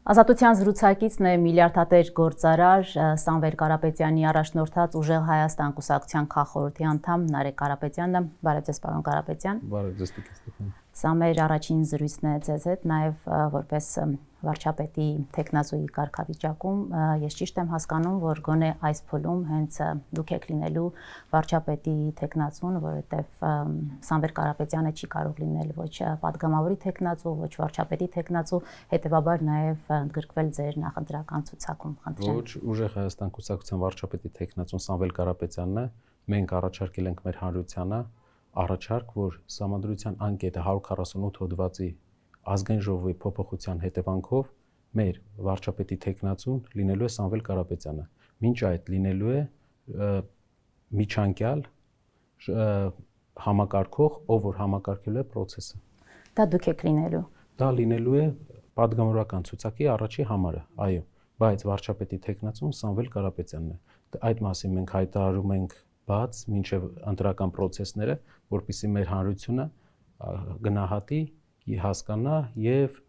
Ազատության զրուցակիցն է միլիարդատեր գործարար Սամվել Կարապետյանի առաջնորդած Ուժեղ Հայաստան կուսակցության քաղխորհրդի անդամ Նարեկ Կարապետյանը, բարև ձեզ պարոն Կարապետյան։ Բարև ձեզ Տիկին Ստեփան։ Սա մեր առաջին զրույցն է ձեզ հետ, նաև որպես վարչապետի տեխնացուի կարգավիճակում ես ճիշտ եմ հասկանում, որ գոնե այս փուլում հենց դուք եք լինելու վարչապետի տեխնացուն, որովհետև Սամվել Կարապետյանը չի կարող լինել ոչ պատգամավորի տեխնացու, ոչ վարչապետի տեխնացու, հետևաբար նաև ընդգրկվել ձեր նախընտրական ցուցակում, խնդրեմ։ Ոչ, Ուժեղ Հայաստան կուսակցության վարչապետի տեխնացուն Սամվել Կարապետյանն է, մենք առաջարկել ենք մեր հանրությանը առաջարկ, որ Սահմանադրության անկետը 148 հոդվածի ազգային ժողովի փոփոխության հետևանքով մեր վարչապետի տեխնացուն լինելու է Սամվել Կարապետյանը։ Մինչ այդ լինելու է միջանկյալ համակարգող, ով որ համակարգելու է process-ը։ Դա դուք եք լինելու։ Դա լինելու է падգամավորական ցուցակի առաջի համարը, այո, բայց վարչապետի տեխնացուն Սամվել Կարապետյանն է։ Այդ մասին մենք հայտարարում ենք բաց մինչև ընտրական process-ները, որպեսզի մեր հանրությունը գնահատի, հասկանա եւ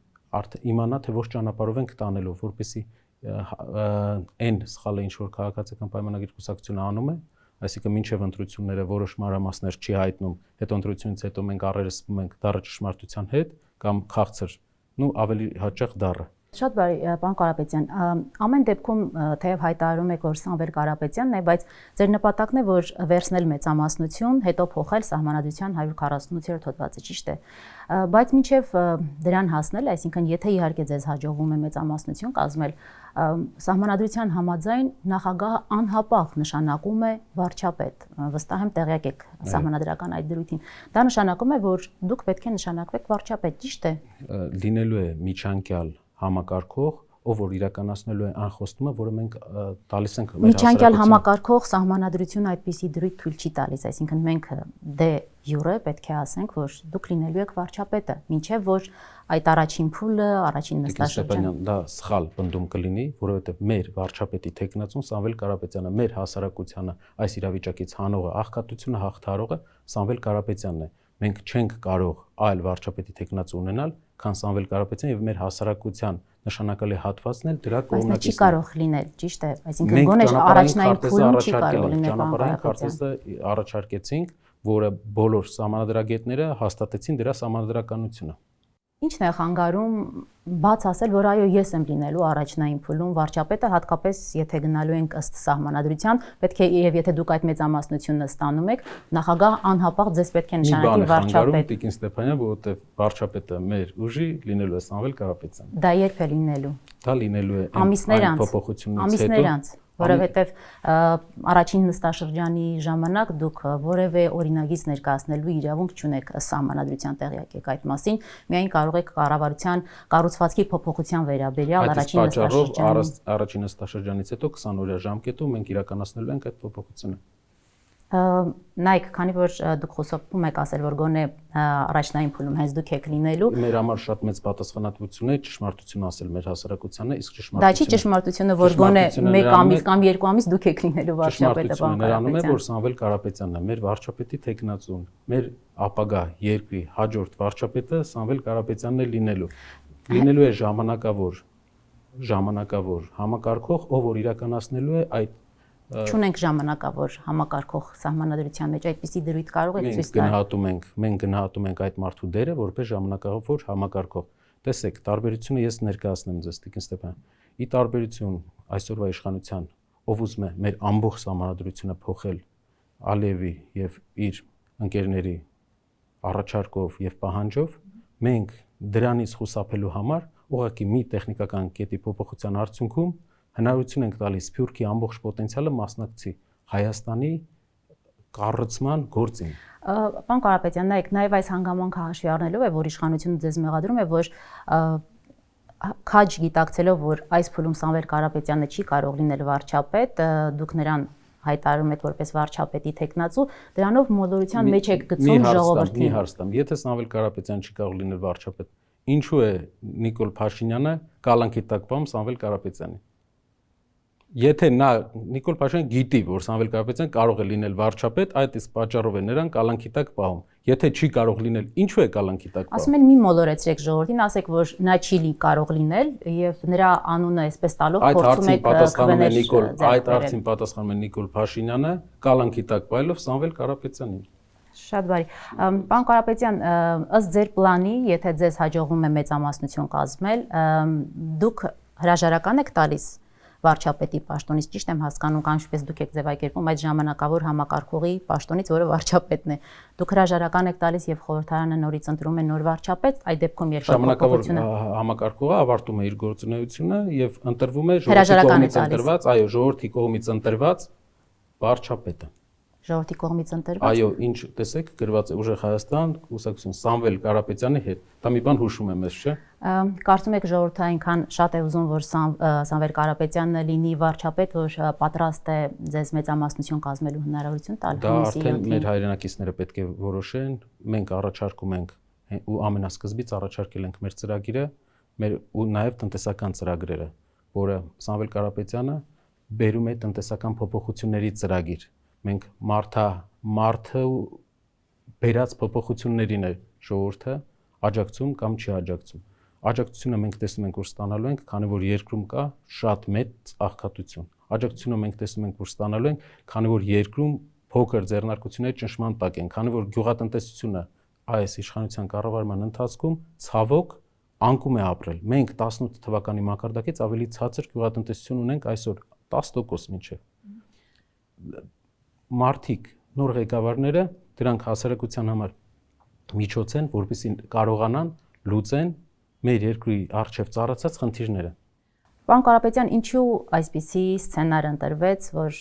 իմանա, թե որ ճանապարհով ենք տանելով, որպեսզի այն սխալը, ինչ որ քաղաքացիական պայմանագիր կուսակցությունը անում է, այսինքն մինչև ընտրությունները որոշ մանրամասներ չի հայտնում, հետո ընտրությունից հետո մենք առերեսվում ենք դառը ճշմարտության հետ կամ քաղցր, ավելի հաճախ դառը։ Շատ բարի, պարոն Կարապետյան, ամեն դեպքում թեև հայտարարում եք, որ Սամվել Կարապետյանն է, բայց ձեր նպատակն է, որ վերցնել մեծամասնություն, հետո փոխել Սահմանադրության 148-րդ հոդվածը, ճիշտ է։ Բայց մինչև դրան հասնել, այսինքն եթե իհարկե ձեզ հաջողվում է մեծամասնություն կազմել, Սահմանադրության համաձայն նախագահը անհապաղ նշանակում է վարչապետ։ Վստահ եմ տեղյակ եք սահմանադրական այդ դրույթին։ Դա նշանակում է, որ դուք պետք է նշանակվեք վարչապետ, ճիշտ է։ Լինելու է միջանկյալ համակարգող, ով որ իրականացնելու է անխոստումը, որը մենք տալիս ենք մեր միջանկյալ համակարգող սահմանադրությունը այդպիսի դրույթ թույլ չի տալիս, այսինքն մենք դե յուրե պետք է ասենք, որ դուք լինելու եք վարչապետը, մինչև որ այդ առաջին փուլը, առաջին նստաշրջանը։ Դա սխալ պնդում կլինի, որովհետև մեր վարչապետի տեխնացուն Սամվել Կարապետյանը, մեր հասարակությանը այս իրավիճակից հանողը, աղքատությունը հաղթահարողը Սամվել Կարապետյանն է։ Մենք չենք կարող այլ վարչապետի տեխնացու ունենալ, քան Սամվել Կարապետյան եւ մեր հասարակության նշանակալի հատվածն էլ դրա կողմնակիցն է։ Բայց չի կարող լինել, ճիշտ է, այսինքն գոնե առաջնային փուլում չի կարող լինել։ Ճանապարհային քարտեզը առաջարկեցինք, որը բոլոր սահմանադրագետները հաստատեցին դրա սահմանադրականությունը։ Ինչն է խանգարում բաց ասել, որ այո, ես եմ լինելու առաջնային փուլում վարչապետը, հատկապես եթե գնալու ենք ըստ սահմանադրության, պետք է եւ եթե դուք այդ մեծամասնությունը ստանում եք, նախագահ անհապաղ ձեզ պետք է նշանակի վարչապետ։ Տիկին Ստեփանյան, որովհետեւ վարչապետը մեր ուժի լինելու է Սամվել Կարապետյան։ Դա երբ է լինելու։ Դա լինելու է այն փոփոխությունից հետո, որովհետև առաջին նստաշրջանի ժամանակ դուք որևէ օրինագիծ ներկայացնելու իրավունք չունեք սահմանադրության տեղյակ եք այդ մասին, միայն կարող եք կառավարության կառուցվածքի փոփոխության վերաբերյալ առաջին նստաշրջանից հետո 20 օրյա ժամկետում մենք իրականացնելու ենք այդ փոփոխությունը։ Նայք, քանի որ դուք խոսում եք ասել, որ գոնե առաջնային փուլում հենց դուք եք լինելու։ Մեր համար շատ մեծ պատասխանատվություն է ճշմարտություն ասել մեր հասարակությանը, իսկ ճշմարտությունը։ Դա չի ճշմարտությունը, որ գոնե 1 ամիս կամ 2 ամիս դուք եք լինելու վարչապետը, պարոն Կարապետյան։ Նրանում է, որ Սամվել Կարապետյանն է մեր վարչապետի տեխնացուն, մեր ապագա երկրի հաջորդ վարչապետը Սամվել Կարապետյանն է լինելու։ Լինելու է ժամանակավոր համակարգող, ով որ իրականացնելու է այդ Չունենք ժամանակավոր համակարգող սահմանադրության մեջ այդպիսի դրույթ կարող եք ցույց տալ։ Մենք գնահատում ենք այդ մարդու դերը որպես ժամանակավոր համակարգող։ Տեսեք, տարբերությունը ես ներկայացնեմ ձեզ, Տիկին Ստեփան։ Ի տարբերություն այսօրվա իշխանության, ով ուզում է մեր ամբողջ սահմանադրությունը փոխել Ալիևի եւ իր ընկերների առաջարկով եւ պահանջով, մենք դրանից խուսափելու համար ուղղակի մի տեխնիկական կետի փոփոխության արդյունքում հնարավորություն ենք տալիս Սփյուռքի ամբողջ պոտենցիալը մասնակցի Հայաստանի կառուցման գործին։ Պարոն Կարապետյան, նայեք, նաև այս հանգամանքը հաշվի առնելով է, որ իշխանությունը ձեզ մեղադրում է, որ քաջ գիտակցելով, որ այս փուլում Սամվել Կարապետյանը չի կարող լինել վարչապետ, դուք նրան հայտարարում եք որպես վարչապետի տեխնացու, դրանով մոլորության մեջ եք գցում ժողովրդին։ Մի հարց տամ, եթե Սամվել Կարապետյանը չի կարող լինել վարչապետ, ինչու է Նիկոլ Փաշինյանը կալանքի տակ պահում Սամվել Կարապետյանին։ Եթե նա Նիկոլ Փաշինյանը գիտի, որ Սամվել Կարապետյանը կարող է լինել վարչապետ, այդ իսկ պատճառով է նրան կալանքի տակ պահում։ Եթե չի կարող լինել, ինչու է կալանքի տակ պահում։ Ասում են մի մոլորեցրեք ժողովրդին, ասեք, որ նա չի կարող լինել եւ նրա անունը այսպես տալով փորձում եք քվեներ։ Այդ հարցին պատասխանում է Նիկոլ Փաշինյանը, կալանքի տակ պահելով Սամվել Կարապետյանին։ Շատ բարի։ Պարոն Կարապետյան, ըստ ձեր պլանի, եթե ձեզ հաջողվում է մեծամասնություն կազմել, դուք հրաժարական եք տալիս վարչապետի պաշտոնից, ճիշտ եմ հասկանում, կամ ինչպես դուք եք ձևակերպում այդ ժամանակավոր համակարգողի պաշտոնից, որը վարչապետն է։ Դուք հրաժարական եք տալիս եւ խորհրդարանը նորից ընտրում է նոր վարչապետ, այդ դեպքում երկրորդ փոփոխությունը համակարգողը ավարտում է իր գործունեությունը եւ ընտրվում է ժողովրդի կողմից ընտրված, այո, ժողովրդի կողմից ընտրված վարչապետը։ Ժողովրդի կողմից ընտրված։ Այո, ինչ տեսեք, գրված է Ուժեղ Հայաստան, կուսակցություն Սամվել Կարապետյանի հետ։ Դա մի բան հուշում է մեզ, չէ՞։ Կարծում եք ժողովուրդը այնքան շատ է ուզում, որ Սամվել Կարապետյանը լինի վարչապետ, որ պատրաստ է ձեզ մեծամասնություն կազմելու հնարավորություն տալ։ Դա արդեն մեր հայրենակիցները պետք է որոշեն։ Մենք առաջարկում ենք ու ամենասկզբից առաջարկել ենք մեր ծրագիրը, մեր ու նաև տնտեսական ծրագրերը, որը Սամվել Կարապետյանը բերում է տնտեսական փոփոխությունների ծրագիր։ Մենք մարդը բերած փոփոխություններին է ժողովուրդը աջակցում կամ չի աջակցում։ Աջակցությունը մենք տեսնում ենք, որ ստանալու ենք, քանի որ երկրում կա շատ մեծ աղքատություն։ Աջակցությունը մենք տեսնում ենք, որ ստանալու ենք, քանի որ երկրում փոքր ձեռնարկությունների ճնշման տակ են, քանի որ գյուղատնտեսությունը այս իշխանության կառավարման ընթացքում ցավոք անկում է ապրել։ Մենք 18 թվականի մակարդակից ավելի ցածր գյուղատնտեսություն ունենք այսօր 10% մինչև։ Մարդիկ, նոր ղեկավարները դրանք հասարակության համար միջոց են, որպեսզի կարողանան լուծեն մեր երկրի առջև ծառացած խնդիրները։ Պարոն Կարապետյան, ինչու այսպիսի սցենար ընտրվեց, որ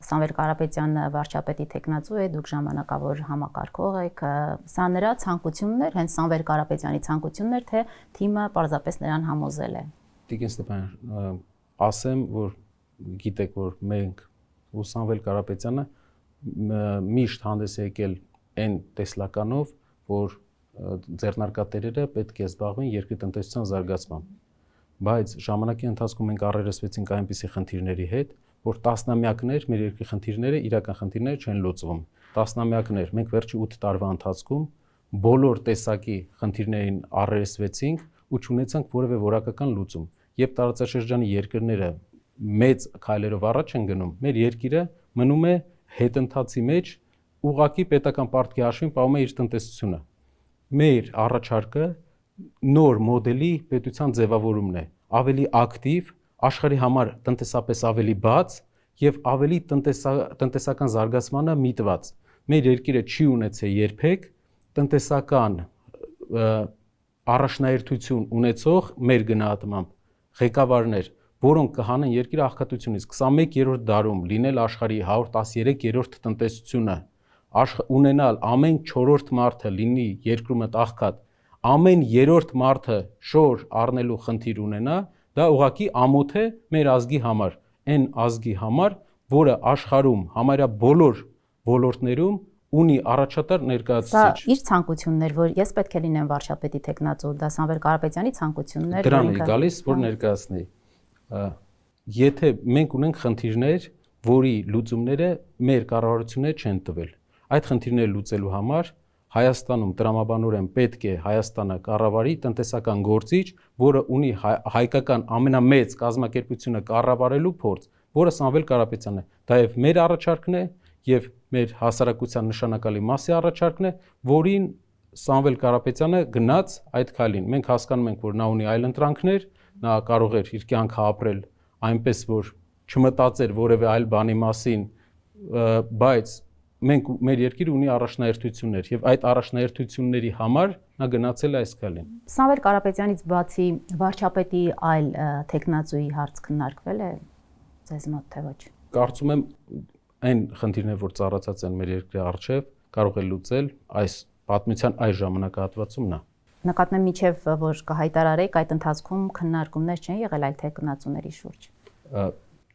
Սամվել Կարապետյանը վարչապետի տեխնացու է, դուք ժամանակավոր համակարգող եք, սա նրա ցանկությունն էր, հենց Սամվել Կարապետյանի ցանկությունն էր, թե թիմը պարզապես նրան համոզել է։ Տիկին Ստեփանյան, ասեմ, որ գիտեք, որ մենք ու Սամվել Կարապետյանը միշտ հանդես է եկել այն տեսլականով, որ ձեռնարկատերերը պետք է զբաղվեն երկրի տնտեսության զարգացմամբ։ Բայց ժամանակի ընթացքում մենք առերեսվեցինք այնպիսի խնդիրների հետ, որ տասնամյակներ մեր երկրի խնդիրները, իրական խնդիրները չեն լուծվում։ Տասնամյակներ, մենք վերջի 8 տարվա ընթացքում բոլոր տեսակի խնդիրներին առերեսվեցինք ու չունեցանք որևէ որակական լուծում։ Երբ տարածաշրջանի երկրները մեծ քայլերով առաջ են գնում, մեր երկիրը մնում է հետընթացի մեջ, ուղղակի պետական պարտքի հաշվին պահում է իր տնտեսությունը։ Մեր առաջարկը նոր մոդելի պետության ձևավորումն է, ավելի ակտիվ, աշխարհի համար տնտեսապես ավելի բաց եւ ավելի տնտեսական զարգացմանը միտված։ Մեր երկիրը չի ունեցել երբեք տնտեսական առաջնահերթություն ունեցող մեր գնահատմամբ ղեկավարներ, որոնք կհանեն երկիրը աղքատությունից 21-րդ դարում լինել աշխարհի 113-րդ տնտեսությունը, ունենալ ամեն 4-րդ մարդը լինի երկրում աղքատ, ամեն 3-րդ մարդը շոր առնելու խնդիր ունենա, դա ուղղակի ամոթ է մեր ազգի համար, այն ազգի համար, որը աշխարհում համարյա բոլոր ոլորտներում ունի առաջատար ներկայացուցիչ։ Դա իր ցանկությունն էր, որ ես պետք է լինեմ վարչապետի տեխնացու, դա Սամվել Կարապետյանի ցանկությունն էր։ Դրան է գալիս, որ ներկայացնի։ Եթե մենք ունենք խնդիրներ, որի լուծումները մեր կառավարությունները չեն տվել, այդ խնդիրները լուծելու համար Հայաստանում տրամաբանորեն պետք է Հայաստանը կառավարի տնտեսական գործիչ, որը ունի հայկական ամենամեծ կազմակերպությունը կառավարելու փորձ, որը Սամվել Կարապետյանն է։ Դա եւ մեր առաջարկն է եւ մեր հասարակության նշանակալի մասի առաջարկն է, որին Սամվել Կարապետյանը գնաց այդ քայլին։ Մենք հասկանում ենք, որ նա ունի այլ ընտրանքներ, նա կարող էր իր կյանքը ապրել այնպես, որ չմտածեր որևէ այլ բանի մասին, բայց մեր երկիրը ունի առաջնահերթություններ եւ այդ առաջնահերթությունների համար նա գնացել է այս քայլին։ Սամվել Կարապետյանից բացի վարչապետի այլ տեխնացուի հարց քննարկվել է ձեզ մոտ թե ոչ։ Կարծում եմ այն խնդիրները, որ ծառացած են մեր երկրի առջև, կարող է լուծել այս պատմության այս ժամանակահատվածում նա։ Նկատեմ միջև որ կհայտարարեք, այդ ընթացքում քննարկումներ չեն եղել այլ տեխնացուների շուրջ։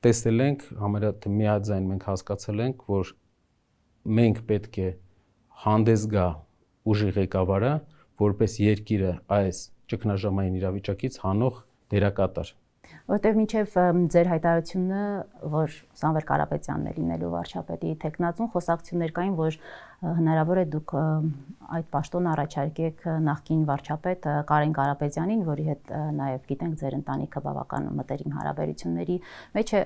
Տեսել ենք, համարյա միաձայն մենք հասկացել ենք, որ մենք պետք է հանդես գա ուժի ղեկավարը, որպես երկիրը այս ճգնաժամային իրավիճակից հանող դերակատար։ Որտեւ մինչեւ ձեր հայտարարությունը, որ Սամվել Կարապետյանն է լինելու վարչապետի տեխնացուն, խոսակցություններ կային, որ հնարավոր է դուք այդ պաշտոնը առաջարկեք նախկին վարչապետ Կարեն Կարապետյանին, որի հետ նաև գիտենք ձեր ընտանիքը բավական մտերիմ հարաբերությունների մեջ է,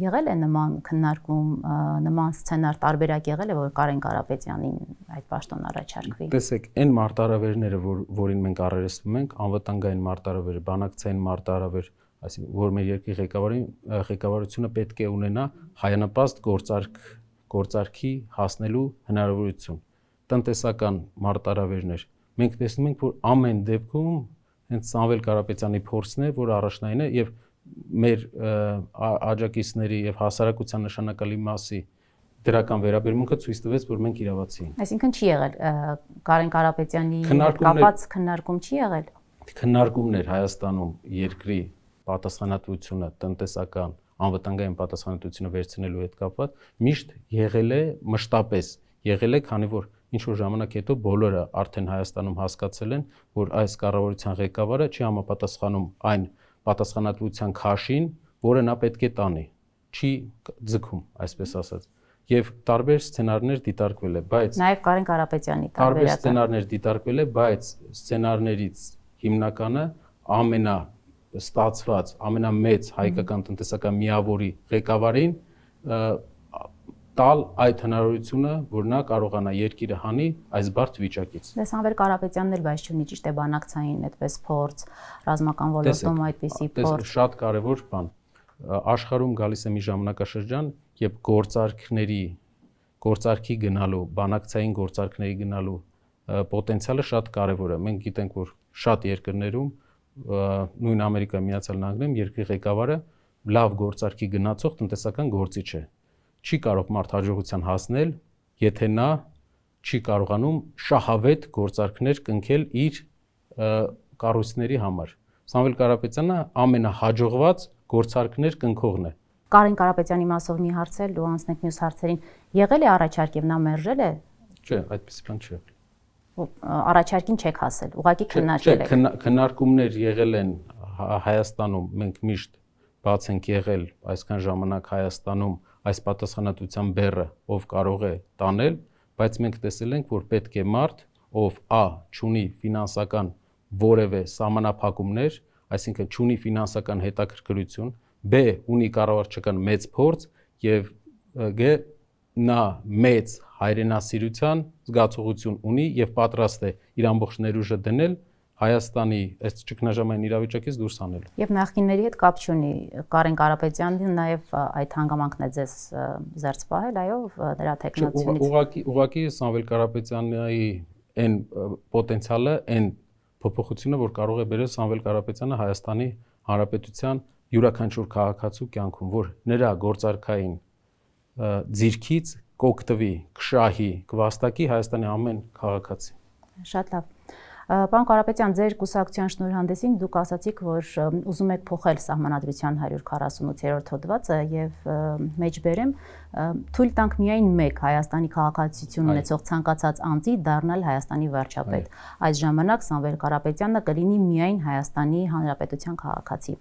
եղել է նման քննարկում, նման սցենար տարբերակ եղել է, որ Կարեն Կարապետյանին այդ պաշտոնը առաջարկվի։ Տեսեք, այն մարտահրավերները, որին մենք առերեսվում ենք, անվտանգային մարտահրավերը, բանակցային մարտահրավեր, այսինքն որ մեր երկրի ղեկավարությունը պետք է ունենա հայանպաստ գործարքի հասնելու հնարավորություն։ Տնտեսական մարտահրավերներ։ Մենք տեսնում ենք, որ ամեն դեպքում հենց Սամվել Կարապետյանի փորձն է, որ առաջնային է եւ մեր աջակիցների եւ հասարակության նշանակալի մասի դրական վերաբերմունքը ցույց տվեց, որ մենք իրավացի ենք։ Այսինքն չի եղել Կարեն Կարապետյանի հետ կապված քննարկում չի եղել։ Քննարկումներ Հայաստանում երկրի պատասխանատվությունը, տնտեսական, անվտանգային պատասխանատվությունը վերցնելու հետ կապված միշտ եղել է մշտապես, եղել է, քանի որ ինչ որ ժամանակ հետո բոլորը արդեն Հայաստանում հասկացել են, որ այս կառավարության ղեկավարը չի համապատասխանում այն պատասխանատվության քաշին, որը նա պետք է տանի, չի ձգում, այսպես ասած։ Եվ տարբեր սցենարներ դիտարկվել է, բայց նաև Կարեն Կարապետյանի տարբեր սցենարներ դիտարկվել է, բայց սցենարներից հիմնականը ամենաստացված, ամենամեծ հայկական տնտեսական միավորի ղեկավարին տալ այդ հնարավորությունը, որ նա կարողանա երկիրը հանի այս բարդ վիճակից։ Դե Սամվել Կարապետյանն էլ բայց չունի ճիշտ է բանակցային այդպես փորձ, ռազմական ոլորտում այդպիսի փորձ։ Շատ կարևոր բան։ Աշխարհում գալիս է մի ժամանակաշրջան, երբ գործարքի գնալու, բանակցային գործարքների գնալու պոտենցիալը շատ կարևոր է։ Մենք գիտենք, որ շատ երկրներում, նույն Ամերիկայի Միացյալ Նահանգներում երկրի ղեկավարը լավ գործարքի գնացող տնտեսական գործիչ է։ Չի կարող մարդ հաջողության հասնել, եթե նա չի կարողանում շահավետ գործարքներ կնքել իր կառույցների համար։ Սամվել Կարապետյանը ամենահաջողված գործարքներ կնքողն է։ Կարեն Կարապետյանի մասով մի հարց էլ ու անցնենք մյուս հարցերին։ Եղել է առաջարկ եւ նա մերժել է։ Չէ, այդպեսի բան չի եղել։ Առաջարկին չեք հասել, ուղղակի քննարկել եք։ Քննարկումներ եղել են Հայաստանում, մենք միշտ բաց ենք եղել այսքան ժամանակ Հայաստանում այս պատասխանատվության բեռը ով կարող է տանել, բայց մենք տեսել ենք, որ պետք է մարդ, ով չունի ֆինանսական որևէ սահմանափակումներ, այսինքն չունի ֆինանսական հետաքրքրություն, ունի կառավարչական մեծ փորձ եւ նա մեծ հայրենասիրության զգացողություն ունի եւ պատրաստ է իր ամբողջ ներուժը դնել Հայաստանի այս ճգնաժամային իրավիճակից դուրս անելու։ Եվ նախկինների հետ կապ չունի Կարեն Կարապետյանին նաև այդ հանգամանքն է ձեզ զերծ պահել, այո, դրա տեխնացիոնից։ Ուղղակի Սամվել Կարապետյանի այն պոտենցիալը, այն փոփոխությունը, որ կարող է բերել Սամվել Կարապետյանը Հայաստանի Հանրապետության յուրաքանչյուր քաղաքացու կյանքում, որ նրա գործարքային ձիրքից կօգտվի, կշահի, կվաստակի Հայաստանի ամեն քաղաքացի։ Շատ լավ։ Պարոն Կարապետյան, ձեր կուսակցության շնորհանդեսին դուք ասացիք, որ ուզում եք փոխել Սահմանադրության 148-րդ հոդվածը եւ մեջբերեմ թույլ տանք միայն մեկ Հայաստանի քաղաքացիություն ունեցող ցանկացած անձի դառնալ Հայաստանի վարչապետ։ Այս ժամանակ Սամվել Կարապետյանը կլինի միայն Հայաստանի Հանրապետության քաղաքացի։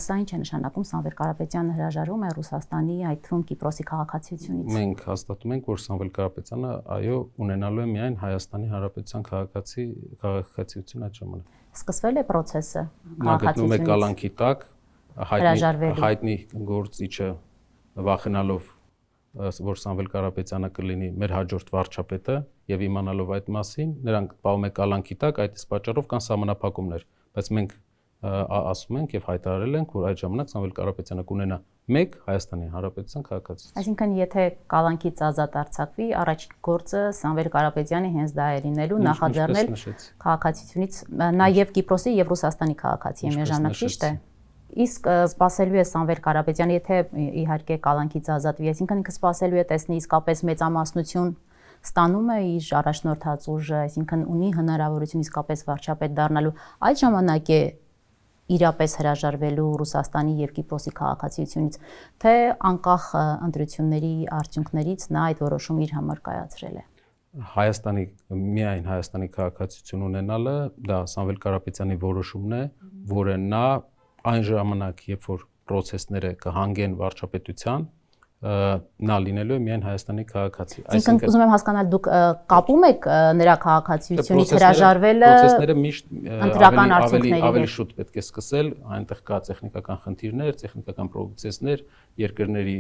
Սա ինչ է նշանակում, Սամվել Կարապետյանը հրաժարվում է Ռուսաստանի, այդ թվում Կիպրոսի քաղաքացիությունից։ Մենք հաստատում ենք, որ Սամվել Կարապետյանը այո ունենալու է միայն Հայաստանի Հանրապետության քաղաքացիություն այդ ժամանակ։ Սկսվել է process-ը քաղաքացիությունից։ Նա գտնում է կալանքի տակ, հայտնի գործիչը վախենալով, որ Սամվել Կարապետյանը կլինի մեր հաջորդ վարչապետը եւ իմանալով այդ մասին, նրանք պահում են կալանքի տակ, այդ պատճառով կան սահմանափակումներ, բայց մենք ասում ենք եւ հայտարարել ենք, որ այդ ժամանակ Սամվել Կարապետյանը կունենա մեկ Հայաստանի Հանրապետության քաղաքացիություն։ Այսինքն, եթե կալանքից ազատ արձակվի, առաջին գործը Սամվել Կարապետյանի հենց դա է լինելու, նախաձեռնել քաղաքացիությունից նաեւ Կիպրոսի եւ Ռուսաստանի քաղաքացի է միաժամանակ, ճիշտ է։ Իսկ սпасելու է Սամվել Կարապետյանը, եթե իհարկե կալանքից ազատվի, այսինքն ինքը սпасելու է տեսնի իսկապես մեծամասնություն ստանում է իր առաջնորդած ուժը, այսինքն ունի հնարավորություն իսկապես վարչապետ դառնալու, այդ ժամանակ է իրապես հրաժարվելու Ռուսաստանի եւ Կիպրոսի քաղաքացիությունից, թե անկախ ընտրությունների արդյունքներից նա այդ որոշումը իր համար կայացրել է։ Միայն Հայաստանի քաղաքացիություն ունենալը դա Սամվել Կարապետյանի որոշումն է, որը նա այն ժամանակ, երբ որ process-ները կհանգեն վարչապետության, նա լինելու է միայն Հայաստանի քաղաքացի։ Այսինքն ուզում եմ հասկանալ, դուք կապում եք նրա քաղաքացիությունից հրաժարվելը process-ները միշտ ընտրական արդյունքների ավելի շուտ պետք է սկսել, այնտեղ կա տեխնիկական խնդիրներ, տեխնիկական process-ներ, երկրների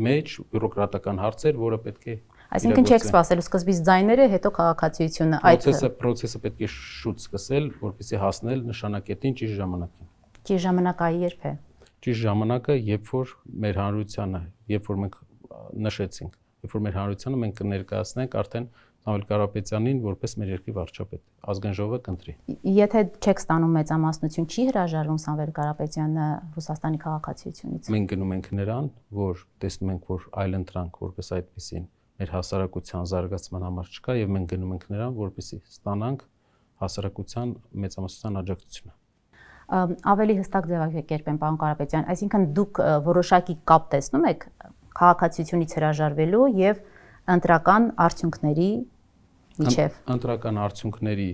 մեջ բյուրոկրատական հարցեր, որը պետք է Այսինքն չեք սպասելու սկզբից ձայները, հետո քաղաքացիությունը, process-ը պետք է շուտ սկսել, որպեսզի հասնել նշանակետին ճիշտ ժամանակին։ Ճիշտ ժամանակը երբ է։ Ճիշտ ժամանակը, երբ որ մեր հանրությանը, երբ որ մենք նշեցինք, երբ որ մեր հանրությանը մենք կներկայացնենք արդեն Սամվել Կարապետյանին որպես մեր երկրի վարչապետ, ազգային ժողովը կընտրի։ Եթե չեք ստանում մեծամասնություն, չի հրաժարվում Սամվել Կարապետյանը Ռուսաստանի քաղաքացիությունից։ Մենք գնում ենք նրան, որ տեսնում ենք, որ այլընտրանք որպես այդպեսին մեր հասարակության զարգացման համար չկա եւ մենք գնում ենք նրան, որպեսզի ստանանք հասարակության մեծամասնության աջակցությունը։ Ավելի հստակ ձևակերպեմ, պարոն Կարապետյան, այսինքն դուք որոշակի կապ տեսնում եք քաղաքացիությունից հրաժարվելու եւ ընտրական արդյունքների միջև։ Ընտրական արդյունքների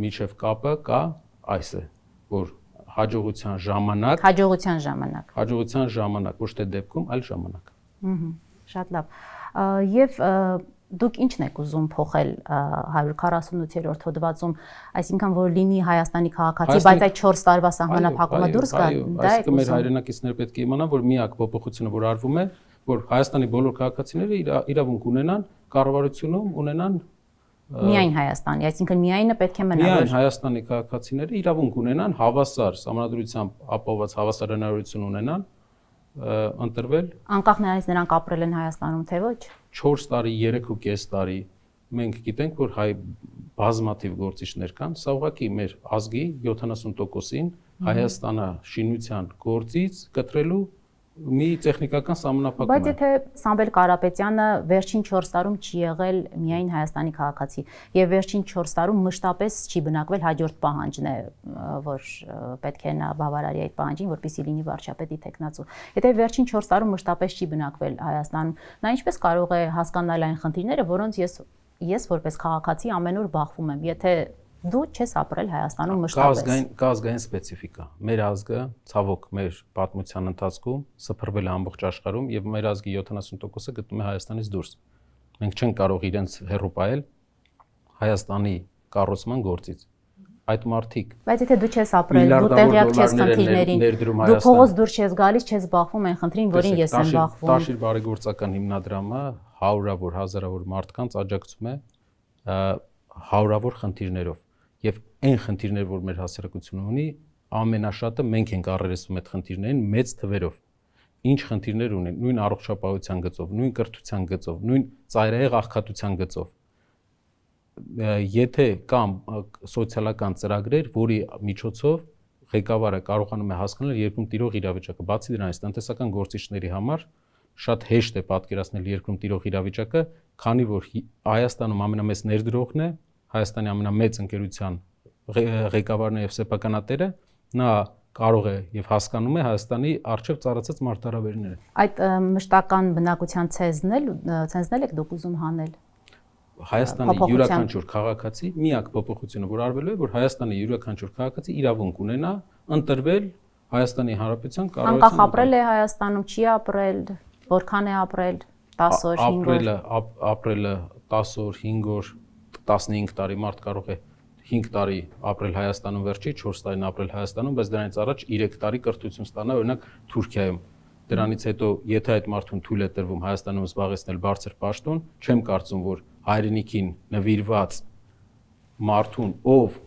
միջև կապը կա այս է, որ հաջողության ժամանակ, ոչ թե դեպքում, այլ ժամանակ։ Շատ լավ։ Եվ դուք ի՞նչն եք ուզում փոխել 148-րդ հոդվածում, այսինքն որ լինի Հայաստանի քաղաքացի, բայց այդ 4 տարվա սահմանափակումը դուրս գա, դա եք ուզում։ Մեր հայրենակիցները պետք է իմանան, որ միակ փոփոխությունը, որ արվում է, որ Հայաստանի բոլոր քաղաքացիները իրավունք ունենան կառավարությունում ունենան միայն Հայաստանի, այսինքն միայնը պետք է մնա։ Միայն Հայաստանի քաղաքացիները իրավունք ունենան հավասար սահմանադրությամբ ապահովված հավասար հնարավորություն ունենան ընտրվել։ Անկախ նրանից նրանք ապրել են Հայաստանում, թե ոչ։ 4 տարի, 3.5 տարի մենք գիտենք, որ հայ բազմաթիվ գործիչներ կան, սա ուղղակի մեր ազգի 70%-ին Հայաստանը շինության գործից կտրելու մի տեխնիկական սահմանափակում է։ Բայց եթե Սամվել Կարապետյանը վերջին 4 տարում չի եղել միայն Հայաստանի քաղաքացի եւ վերջին 4 տարում մշտապես չի բնակվել, հաջորդ պահանջն է, որ պետք է նա բավարարի այդ պահանջին, որպեսզի լինի վարչապետի տեխնացու։ Եթե վերջին 4 տարում մշտապես չի բնակվել Հայաստանում, նա ինչպես կարող է հասկանալ այն խնդիրները, որոնց ես որպես քաղաքացի ամեն օր բախվում եմ, եթե դու չես ապրել Հայաստանում մշտապես։ Կա ազգային սպეციფիկա։ Մեր ազգը, ցավոք, մեր պատմության ընթացքում սփռվել է ամբողջ աշխարհում եւ մեր ազգի 70%-ը գտնվում է Հայաստանից դուրս։ Մենք չենք կարող իրենց հեռու պահել Հայաստանի կառուցման գործից։ Այդ մարդիկ։ Բայց եթե դու չես ապրել, դու տեղյակ չես խնդիրներին, դու փողոց դուրս չես գալիս, չես բախվում այն խնդրին, որին ես եմ բախվում։ Տաշիր բարեգործական հիմնադրամը հարյուրավոր, հազարավոր մարդկանց աջակցում է հարյուրավոր խնդիրներով։ Եվ այն խնդիրներ, որ մեր հասարակությունը ունի, ամենաշատը մենք ենք առերեսվում այդ խնդիրներին մեծ թվերով։ Ինչ խնդիրներ ունեն, նույն առողջապահության գծով, նույն կրթության գծով, նույն ծայրահեղ աղքատության գծով։ Եթե կան սոցիալական ծրագրեր, որի միջոցով ղեկավարը կարողանում է հասկանալ երկրում տիրող իրավիճակը, բացի դրանից տնտեսական գործիչների համար շատ հեշտ է պատկերացնել երկրում տիրող իրավիճակը, քանի որ Հայաստանում ամենամեծ ներդրողն է, Հայաստանի ամենամեծ ընկերության ղեկավարն է եւ սեփականատերը, նա կարող է եւ հասկանում է Հայաստանի արժեվ ծառացած մարտահրավերները։ Այդ մշտական բնակության ցենզն եք դուք ուզում հանել։ Հայաստանի յուրաքանչյուր քաղաքացի միակ փոփոխությունը, որ արվելու է, որ Հայաստանի յուրաքանչյուր քաղաքացի իրավունք ունենա ընտրվել Հայաստանի Հանրապետության կառավարության։ Անկախ ապրել է Հայաստանում, չի ապրել, որքան է ապրել, 10 օր, 5 օր։ Ապրելը 10 օր, 5 օր, 15 տարի մարդ կարող է 5 տարի ապրել Հայաստանում վերջի, 4 տարին ապրել Հայաստանում, բայց դրանից առաջ 3 տարի կրթություն ստանա օրինակ Թուրքիայում։ Դրանից հետո, եթե այդ մարդուն թույլ է տրվում Հայաստանում զբաղեցնել բարձր պաշտոն, չեմ կարծում, որ հայրենիքին նվիրված մարդուն, ով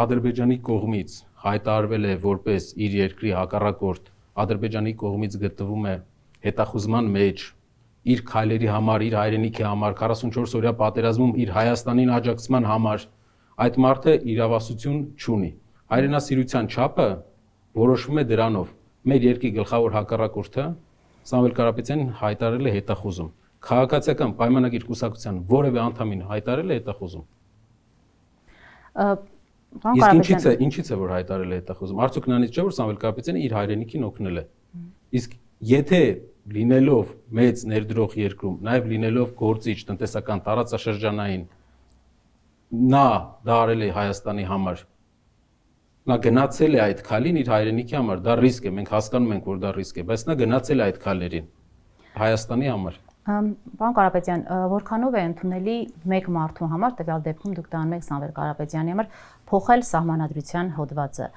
Ադրբեջանի կողմից հայտարարվել է որպես իր երկրի հակառակորդ, Ադրբեջանի կողմից գտնվում է հետախուզման մեջ, իր քայլերի համար, իր հայրենիքի համար, 44 օրյա պատերազմում իր Հայաստանին աջակցման համար, այդ մարդը իրավասություն չունի։ Հայրենասիրության չափը որոշվում է դրանով։ Մեր երկրի գլխավոր հակառակորդը Սամվել Կարապետյանին հայտարարել է հետախուզում։ Քաղաքացիական պայմանագիր կուսակցության որևէ անդամին հայտարարել է հետախուզում։ Իսկ ինչից է որ հայտարարել է հետախուզում։ Արդյոք նրանից չէ որ Սամվել Կարապետյանը իր հայրենիքին օգնել է։ Իսկ եթե լինելով մեծ ներդրող երկրում, նաև լինելով գործիչ տնտեսական տարածաշրջանային, նա դա արել է Հայաստանի համար, նա գնացել է այդ քայլին իր հայրենիքի համար, դա ռիսկ է, մենք հասկանում ենք, որ դա ռիսկ է, բայց նա գնացել է այդ քայլերին Հայաստանի համար։ Պարոն Կարապետյան, որքանով է ընդունելի մեկ մարդու համար, տվյալ դեպքում դուք դա անում եք Սամվել Կարապետյանի համար, փոխել սահմանադրության հոդվածը։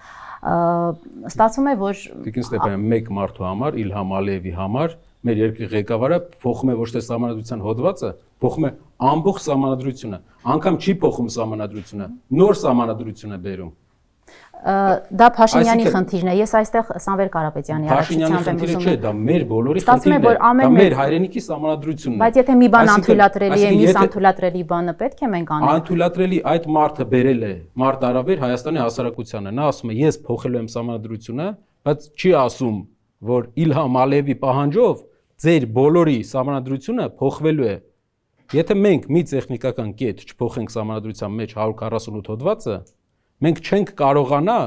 Ստացվում է, որ Տիկին Ստեփանյան, մեկ մարդու համար, Իլհամ Ալիևի համար մեր երկրի ղեկավարը փոխում է ոչ թե սահմանադրության հոդվածը, փոխում է ամբողջ սահմանադրությունը, անգամ չի փոխում սահմանադրությունը, նոր սահմանադրություն է բերում։ Դա Փաշինյանի խնդիրն է։ Ես այստեղ Սամվել Կարապետյանի առաքությամբ եմ ուզում։ Չէ, դա մեր բոլորի խնդիրն է, դա մեր հայրենիքի սահմանադրությունն է։ Բայց եթե մի բան անթույլատրելի է, մյուս անթույլատրելի բանը պետք է մենք անենք։ Անթույլատրելի այդ մարդը բերել է մարտարավեր Հայաստանի հասարակությանը։ Նա ասում է, ես փոխելու եմ սահմանադրությունը, բայց չի ասում, որ Իլհամ Ալիևի պահանջով ձեր բոլորի սահմանադրությունը փոխվելու է։ Եթե մենք մի տեխնիկական կետ չփոխենք սահմանադրության մեջ 148 հոդվածը, մենք չենք կարողանա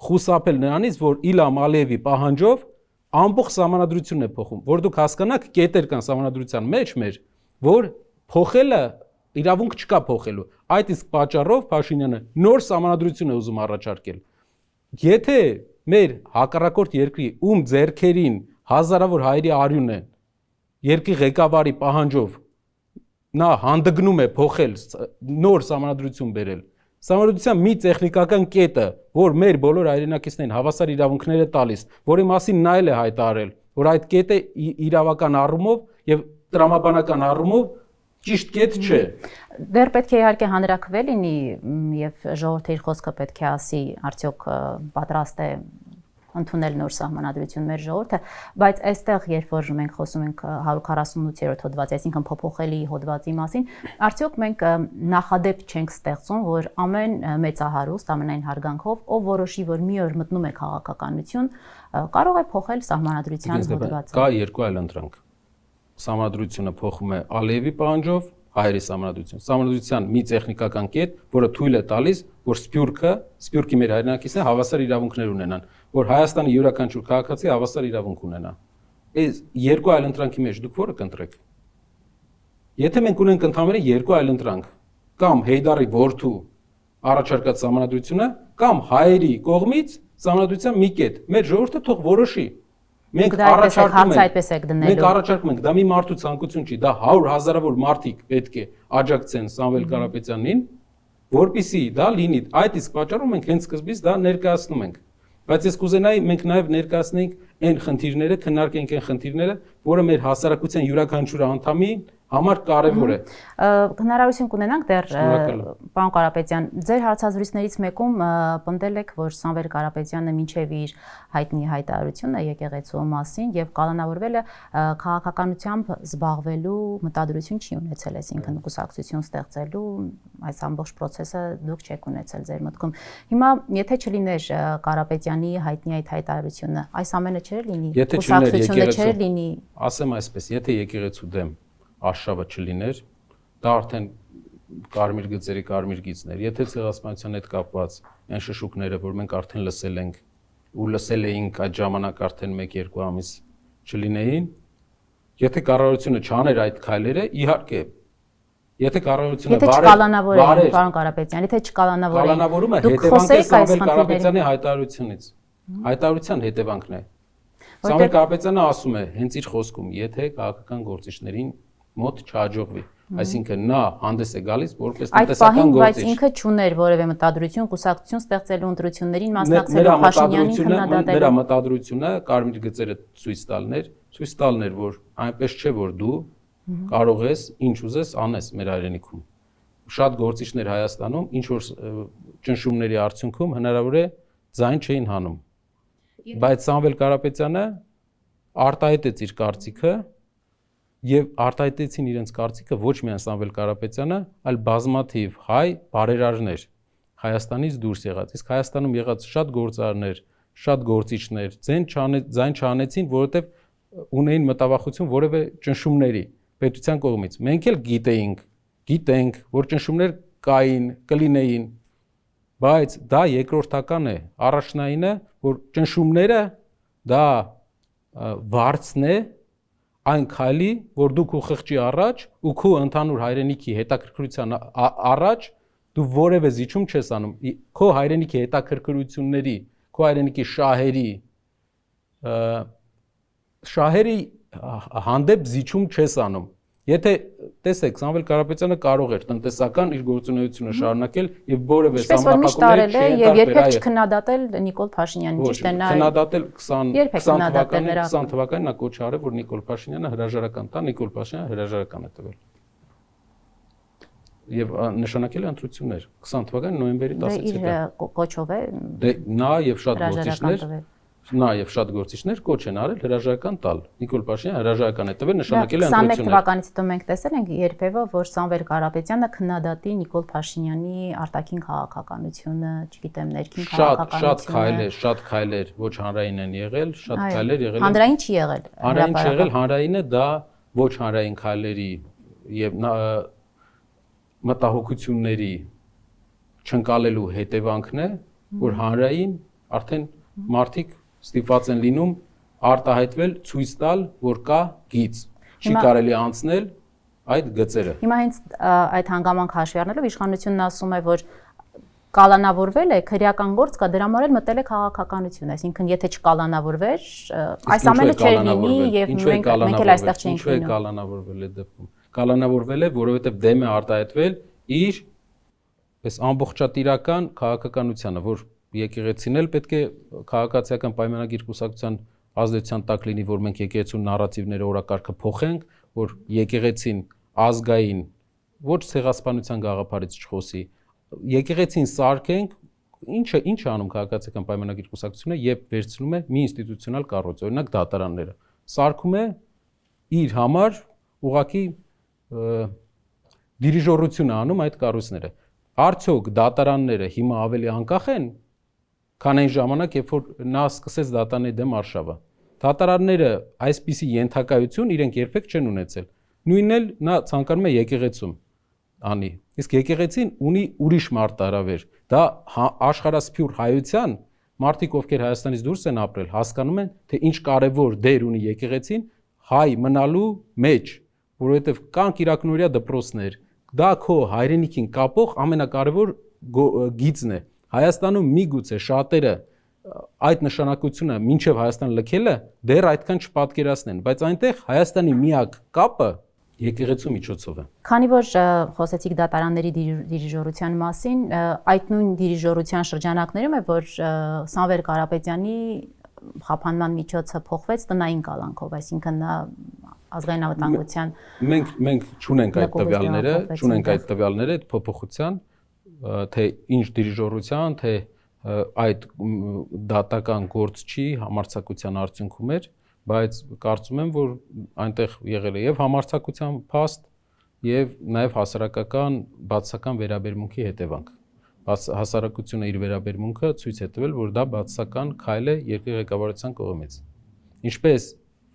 խուսափել նրանից, որ Իլհամ Ալիևի պահանջով ամբողջ սահմանադրությունն է փոխում, որ դուք հասկանաք կետեր կան սահմանադրության մեջ մեր, որ փոխելը իրավունք չկա փոխելու։ Այդ իսկ պատճառով Փաշինյանը նոր սահմանադրություն է ուզում առաջարկել։ Եթե մեր հակառակորդ երկրի ում ձեռքերին հազարավոր հայերի արյուն է, երկրի ղեկավարի պահանջով նա հանդգնում է փոխել նոր սահմանադրություն բերել, Սահմանադրության մի տեխնիկական կետը, որ մեր բոլոր հայրենակիցներին հավասար իրավունքներ է տալիս, որի մասին նա էլ է հայտարարել, որ այդ կետը իրավական առումով եւ տրամաբանական առումով ճիշտ կետ չէ։ Դեռ պետք է իհարկե հանրաքվե լինի եւ ժողովրդի իր խոսքը պետք է ասի, արդյոք պատրաստ է ընդունել նոր սահմանադրություն մեր ժողովուրդը, բայց այստեղ երբ որ մենք խոսում ենք 148-րդ հոդվածի, այսինքն փոփոխելի հոդվածի մասին, արդյոք մենք նախադեպ չենք ստեղծում, որ ամեն մեծահարուստ, ամենայն հարգանքով, ով որոշի, որ մի օր մտնում է քաղաքականություն, կարող է փոխել սահմանադրության հոդվածը։ Կա երկու այլ ընտրանք։ Սահմանադրությունը փոխում է Ալիևի պահանջով, հայերի սահմանադրություն։ Սահմանադրության մի տեխնիկական կետ, որը թույլ է տալիս, որ Սփյուռքի մեր հայրենակիցները հավասար իրավունքներ ունենան, որ Հայաստանի յուրաքանչյուր քաղաքացի հավասար իրավունք ունենա։ Այս երկու այլ ընտրանքի մեջ դուք որը կընտրեք։ Եթե մենք ունենք ընդհանրապես երկու այլ ընտրանք, կամ Հեյդարի որդու առաջարկած սահմանադրությունը, կամ հայերի կողմից սահմանադրության մի կետ, մեր ժողովուրդը թող որոշի։ Մենք առաջարկում ենք, դա մի մարդու ցանկություն չի, դա 100 հազարավոր մարդիկ պետք է աջակցեն Սամվել Կարապետյանին, որպեսզի դա լինի։ Այդ իսկ պատճառով մենք հենց սկզբից դա ներկայացնում ենք։ Բայց ես կուզենայի մենք նաև ներկայացնենք այն խնդիրները, քննարկենք այն խնդիրները, որը մեր հասարակության յուրաքանչյուր անդամի համար կարևոր է։ Հնարավորություն կունենանք դեռ պարոն Կարապետյան, ձեր հարցազրույցներից մեկում պնդել եք, որ Սամվել Կարապետյանը մինչև իր հայտնի հայտարարությունը եկեղեցու մասին եւ կալանավորվել է քաղաքականությամբ զբաղվելու մտադրություն չի ունեցել, այսինքն կուսակցություն ստեղծելու այս ամբողջ process-ը դուք չեք ունեցել ձեր մտքում։ Հիմա եթե չլիներ Կարապետյանի հայտնի այդ հայտարարությունը, այս ամենը չէր լինի, կուսակցությունը չէր լինի։ Ասեմ այսպես, եթե եկեղեցու դեմ արշավը չլիներ, դա արդեն կարմիր գծերի կարմիր գիծներ։ Եթե ցեղասպանության հետ կապված այն շշուկները, որ մենք արդեն լսել ենք ու լսել էինք այդ ժամանակ արդեն 1-2 ամիս չլինեին, եթե կառավարությունը չաներ այդ քայլերը, իհարկե, եթե կառավարությունը վարեր, պարոն Կարապետյան, եթե չկալանավորեին, դուք խոսեիք Սամվել Կարապետյանի հայտարարությունից։ Հայտարարության հետևանքն է։ Սամվել Կարապետյանը ասում է հենց իր խոսքում, եթե քաղաքական գործիչներին մոտ չհաջողվի, այսինքն նա հանդես է գալիս որպես տնտեսական գործիչ։ Բայց ինքը չուներ որևէ մտադրություն կուսակցություն ստեղծելու ընտրություններին մասնակցելու Փաշինյանին քննադատելու։ Նրա մտադրությունը կարմիր գծերը ցույց տալներ, որ այնպես չէ, որ դու կարող ես ինչ ուզես անես մեր հայրենիքում։ Շատ գործիչներ Հայաստանում ինչ որ ճնշումների արդյունքում հնարավոր է ձայն չէին հանում։ Բայց Սամվել Կարապետյանը արտահայտեց իր կարծիքը եւ արտահայտեցին իրենց կարծիքը ոչ միայն Սամվել Կարապետյանը, այլ բազմաթիվ հայ բարերարներ Հայաստանից դուրս եղած։ Իսկ Հայաստանում եղած շատ գործարարներ, շատ գործիչներ ձայն չանեցին, որովհետեւ ունեին մտավախություն որևէ ճնշումների պետության կողմից։ Մենք էլ գիտենք, որ ճնշումներ կային, կլինեին, բայց դա երկրորդական է, առաջնայինը, որ ճնշումները դա վարձն է այն քայլի, որ դու քո խղճի առաջ ու քո ընդհանուր հայրենիքի հետաքրքրության առաջ դու որևէ զիջում չես անում քո հայրենիքի հետաքրքրությունների, քո հայրենիքի շահերի հանդեպ զիջում չես անում։ Եթե տեսեք, Սամվել Կարապետյանը կարող էր տնտեսական իր գործունեությունը շարունակել եւ որևէ սահմանափակումներ չի եւ երբեք չքննադատել Նիկոլ Փաշինյանին, ճիշտ է նա քննադատել 20 թվականին նա կոչ արել, որ Նիկոլ Փաշինյանը հրաժարական տա, Նիկոլ Փաշինյանը հրաժարական է տվել։ Եվ նշանակել է ընտրություններ 20 թվականի նոյեմբերի 10-ից հետո։ Իր կոչով է։ Դե նա եւ շատ գործիչներ կոչ են արել հրաժարական տալ։ Նիկոլ Փաշինյանը հրաժարական է տվել, նշանակել է ընտրություններ։ 21 թվականից հետո մենք տեսել ենք երբևէ, որ Սամվել Կարապետյանը քննադատի Նիկոլ Փաշինյանի արտաքին քաղաքականությունը, չգիտեմ, ներքին քաղաքականությունը։ Շատ քայլեր ոչ հանրային են եղել, շատ քայլեր եղել են։ Հանրային չի եղել։ Հանրային չի եղել, հանրայինը դա ոչ հանրային քայլերի եւ մտահոգությունների չընկալելու հետևանքն է, որ հանրային արդեն մարդիկ ստիպված են լինում արտահայտվել, ցույց տալ, որ կա գիծ, չի կարելի անցնել այդ գծերը։ Հիմա հենց այդ հանգամանքը հաշվի առնելով իշխանությունն ասում է, որ կալանավորվել է քրեական գործ կա, դրա համար էլ մտել է քաղաքականություն, այսինքն եթե չկալանավորվեր, այս ամենը չէր լինի եւ մենք էլ այստեղ չենք լինում։ Ինչու է կալանավորվել այդ դեպքում։ Կալանավորվել է, որովհետեւ դեմ է արտահայտվել իր այս ամբողջատիրական քաղաքականությանը, որ եկեղեցին էլ պետք է քաղաքացիական պայմանագիր կուսակցության ազդեցության տակ լինի, որ մենք եկեղեցու նարատիվները օրակարգը փոխենք, որ եկեղեցին ազգային ոչ ցեղասպանության գաղափարից չխոսի, եկեղեցին սարքենք, ինչ անում քաղաքացիական պայմանագիր կուսակցությունը, երբ վերցնում է մի ինստիտուցիոնալ կառույց, օրինակ դատարանները, սարքում է իր համար ուղղակի դիրիժորություն անում այդ կառույցները։ Արդյոք դատարանները հիմա ավելի անկախ են, քան այն ժամանակ, երբ որ նա սկսեց դատարանների դեմ արշավը։ Դատարանները այսպիսի ենթակայություն իրենք երբեք չեն ունեցել։ Նույնն էլ նա ցանկանում է եկեղեցում անի։ Իսկ եկեղեցին ունի ուրիշ մարտահրավեր։ Դա աշխարհասփյուռ հայության մարդիկ, ովքեր Հայաստանից դուրս են ապրել, հասկանում են, թե ինչ կարևոր դեր ունի եկեղեցին հայ մնալու մեջ, որովհետև կան կիրակնօրյա դպրոցներ, դա քո հայրենիքին կապող ամենակարևոր գիծն է։ Հայաստանում միգուցե շատերը այդ նշանակությունը մինչև Հայաստան լքելը դեռ այդքան չպատկերացնեն, բայց այնտեղ Հայաստանի միակ կապը եկեղեցու միջոցով է։ Քանի որ խոսեցիք դատարանների դիրիժորության մասին, այդ նույն դիրիժորության շրջանակներում է, որ Սամվել Կարապետյանի խափանման միջոցը փոխվեց տնային կալանքով, այսինքն նա ազգային անվտանգության մենք չունենք այդ տվյալները, այդ փոփոխության, թե ինչ դիրիժորության, թե այդ դատական գործչի համարձակության արդյունքում էր, բայց կարծում եմ, որ այնտեղ եղել է եւ համարձակության փաստ եւ նաեւ հասարակական բացասական վերաբերմունքի հետևանք։ Հասարակությունը իր վերաբերմունքը ցույց է տվել, որ դա բացասական քայլ է երկրի ղեկավարության կողմից։ Ինչպես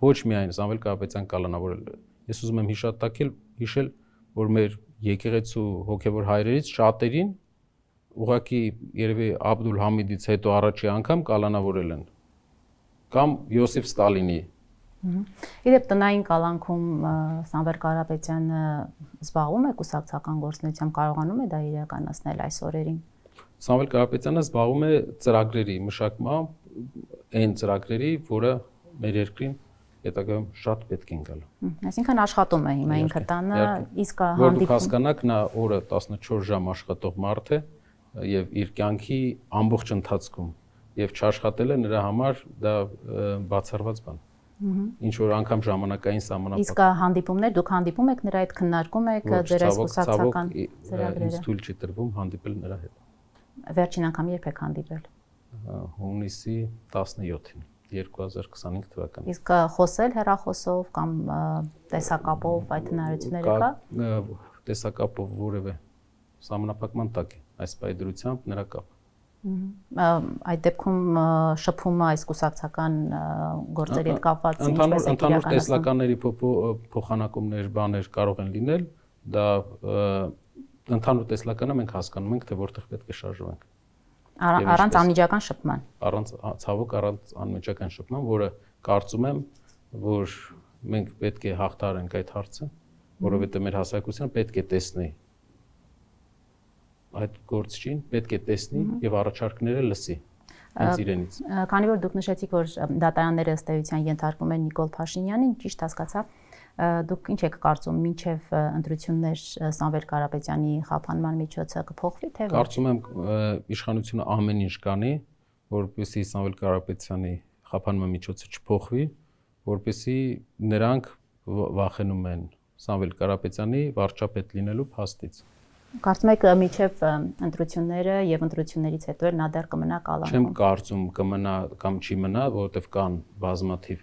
ոչ միայն Սամվել Կարապետյան կալանավորել է։ Ես ուզում եմ հիշել, որ մեր եկեղեցու հոգևոր հայրերից շատերին ուղղակի երևի Աբդուլ Համիդից հետո առաջի անգամ կալանավորել են կամ Յոսիֆ Ստալինի։ Իդեպ տնային կալանքում Սամվել Կարապետյանը զբաղվում է կուսակցական գործունեությամբ, կարողանում է դա իրականացնել այս օրերին։ Սամվել Կարապետյանը զբաղվում է ծրագրերի մշակմամբ, այն ծրագրերի, որը մեր երկրին հետագայում շատ պետք են գալ։ Այսինքն աշխատում է հիմա ինքը տանը, իսկ հանդիպում։ Դուք հասկանաք, նա օրը 14 ժամ աշխատող մարդ է եւ իր կյանքի ամբողջ ընթացքում եւ չաշխատելը նրա համար դա բացառված բան։ Ինչ որ անգամ ժամանակային սահմանափակ։ Իսկ հանդիպումներ, դուք հանդիպում եք նրա հետ, քննարկում եք ձեր այս կուսակցական ծրագրերը։ Ինձ թույլ չի տրվում հանդիպել նրա հետ։ Վերջին անգամ երբ եք հանդիպել։ Հունիսի 17-ին 2025 թվականին։ Իսկ խոսել հեռախոսով կամ տեսակապով այդ հնարավորությունները կա։ Տեսակապով որևէ սահմանափակման տակ է այս պայդրությամբ նրա կապ։ Այդ դեպքում շփումը այս կուսակցական գործերի հետ կապված ինչպես է ընդհանուր տեսլականների փոխանակումներ, բաներ կարող են լինել, դա ընդհանուր տեսլականը մենք հասկանում ենք, թե որտեղ պետք է շարժվենք։ Առանց անմիջական շփման։ Ցավոք առանց անմիջական շփման, որը կարծում եմ, որ մենք պետք է հաղթահարենք այդ հարցը, որովհետև մեր հասարակությունը պետք է տեսնի այդ գործչին պետք է տեսնի եւ առաջարկները լսի հենց իրենից։ Քանի որ դուք նշեցիք, որ դատարանները ըստ էության ենթարկում են Նիկոլ Փաշինյանին, ճիշտ հասկացա, դուք ինչ եք կարծում, մինչև ընտրություններ Սամվել Կարապետյանի խափանման միջոցը կփոխվի, թե ոչ։ Կարծում եմ իշխանությունը ամեն ինչ կանի, որպեսզի Սամվել Կարապետյանի խափանման միջոցը չփոխվի, որպեսզի նրանք վախենում են Սամվել Կարապետյանի վարչապետ լինելու փաստից։ Կարծում եք մինչև ընտրությունները եւ ընտրություններից հետո նա դեռ կմնա կալանում։ Չեմ կարծում կմնա կամ չի մնա, որովհետեւ կան բազմաթիվ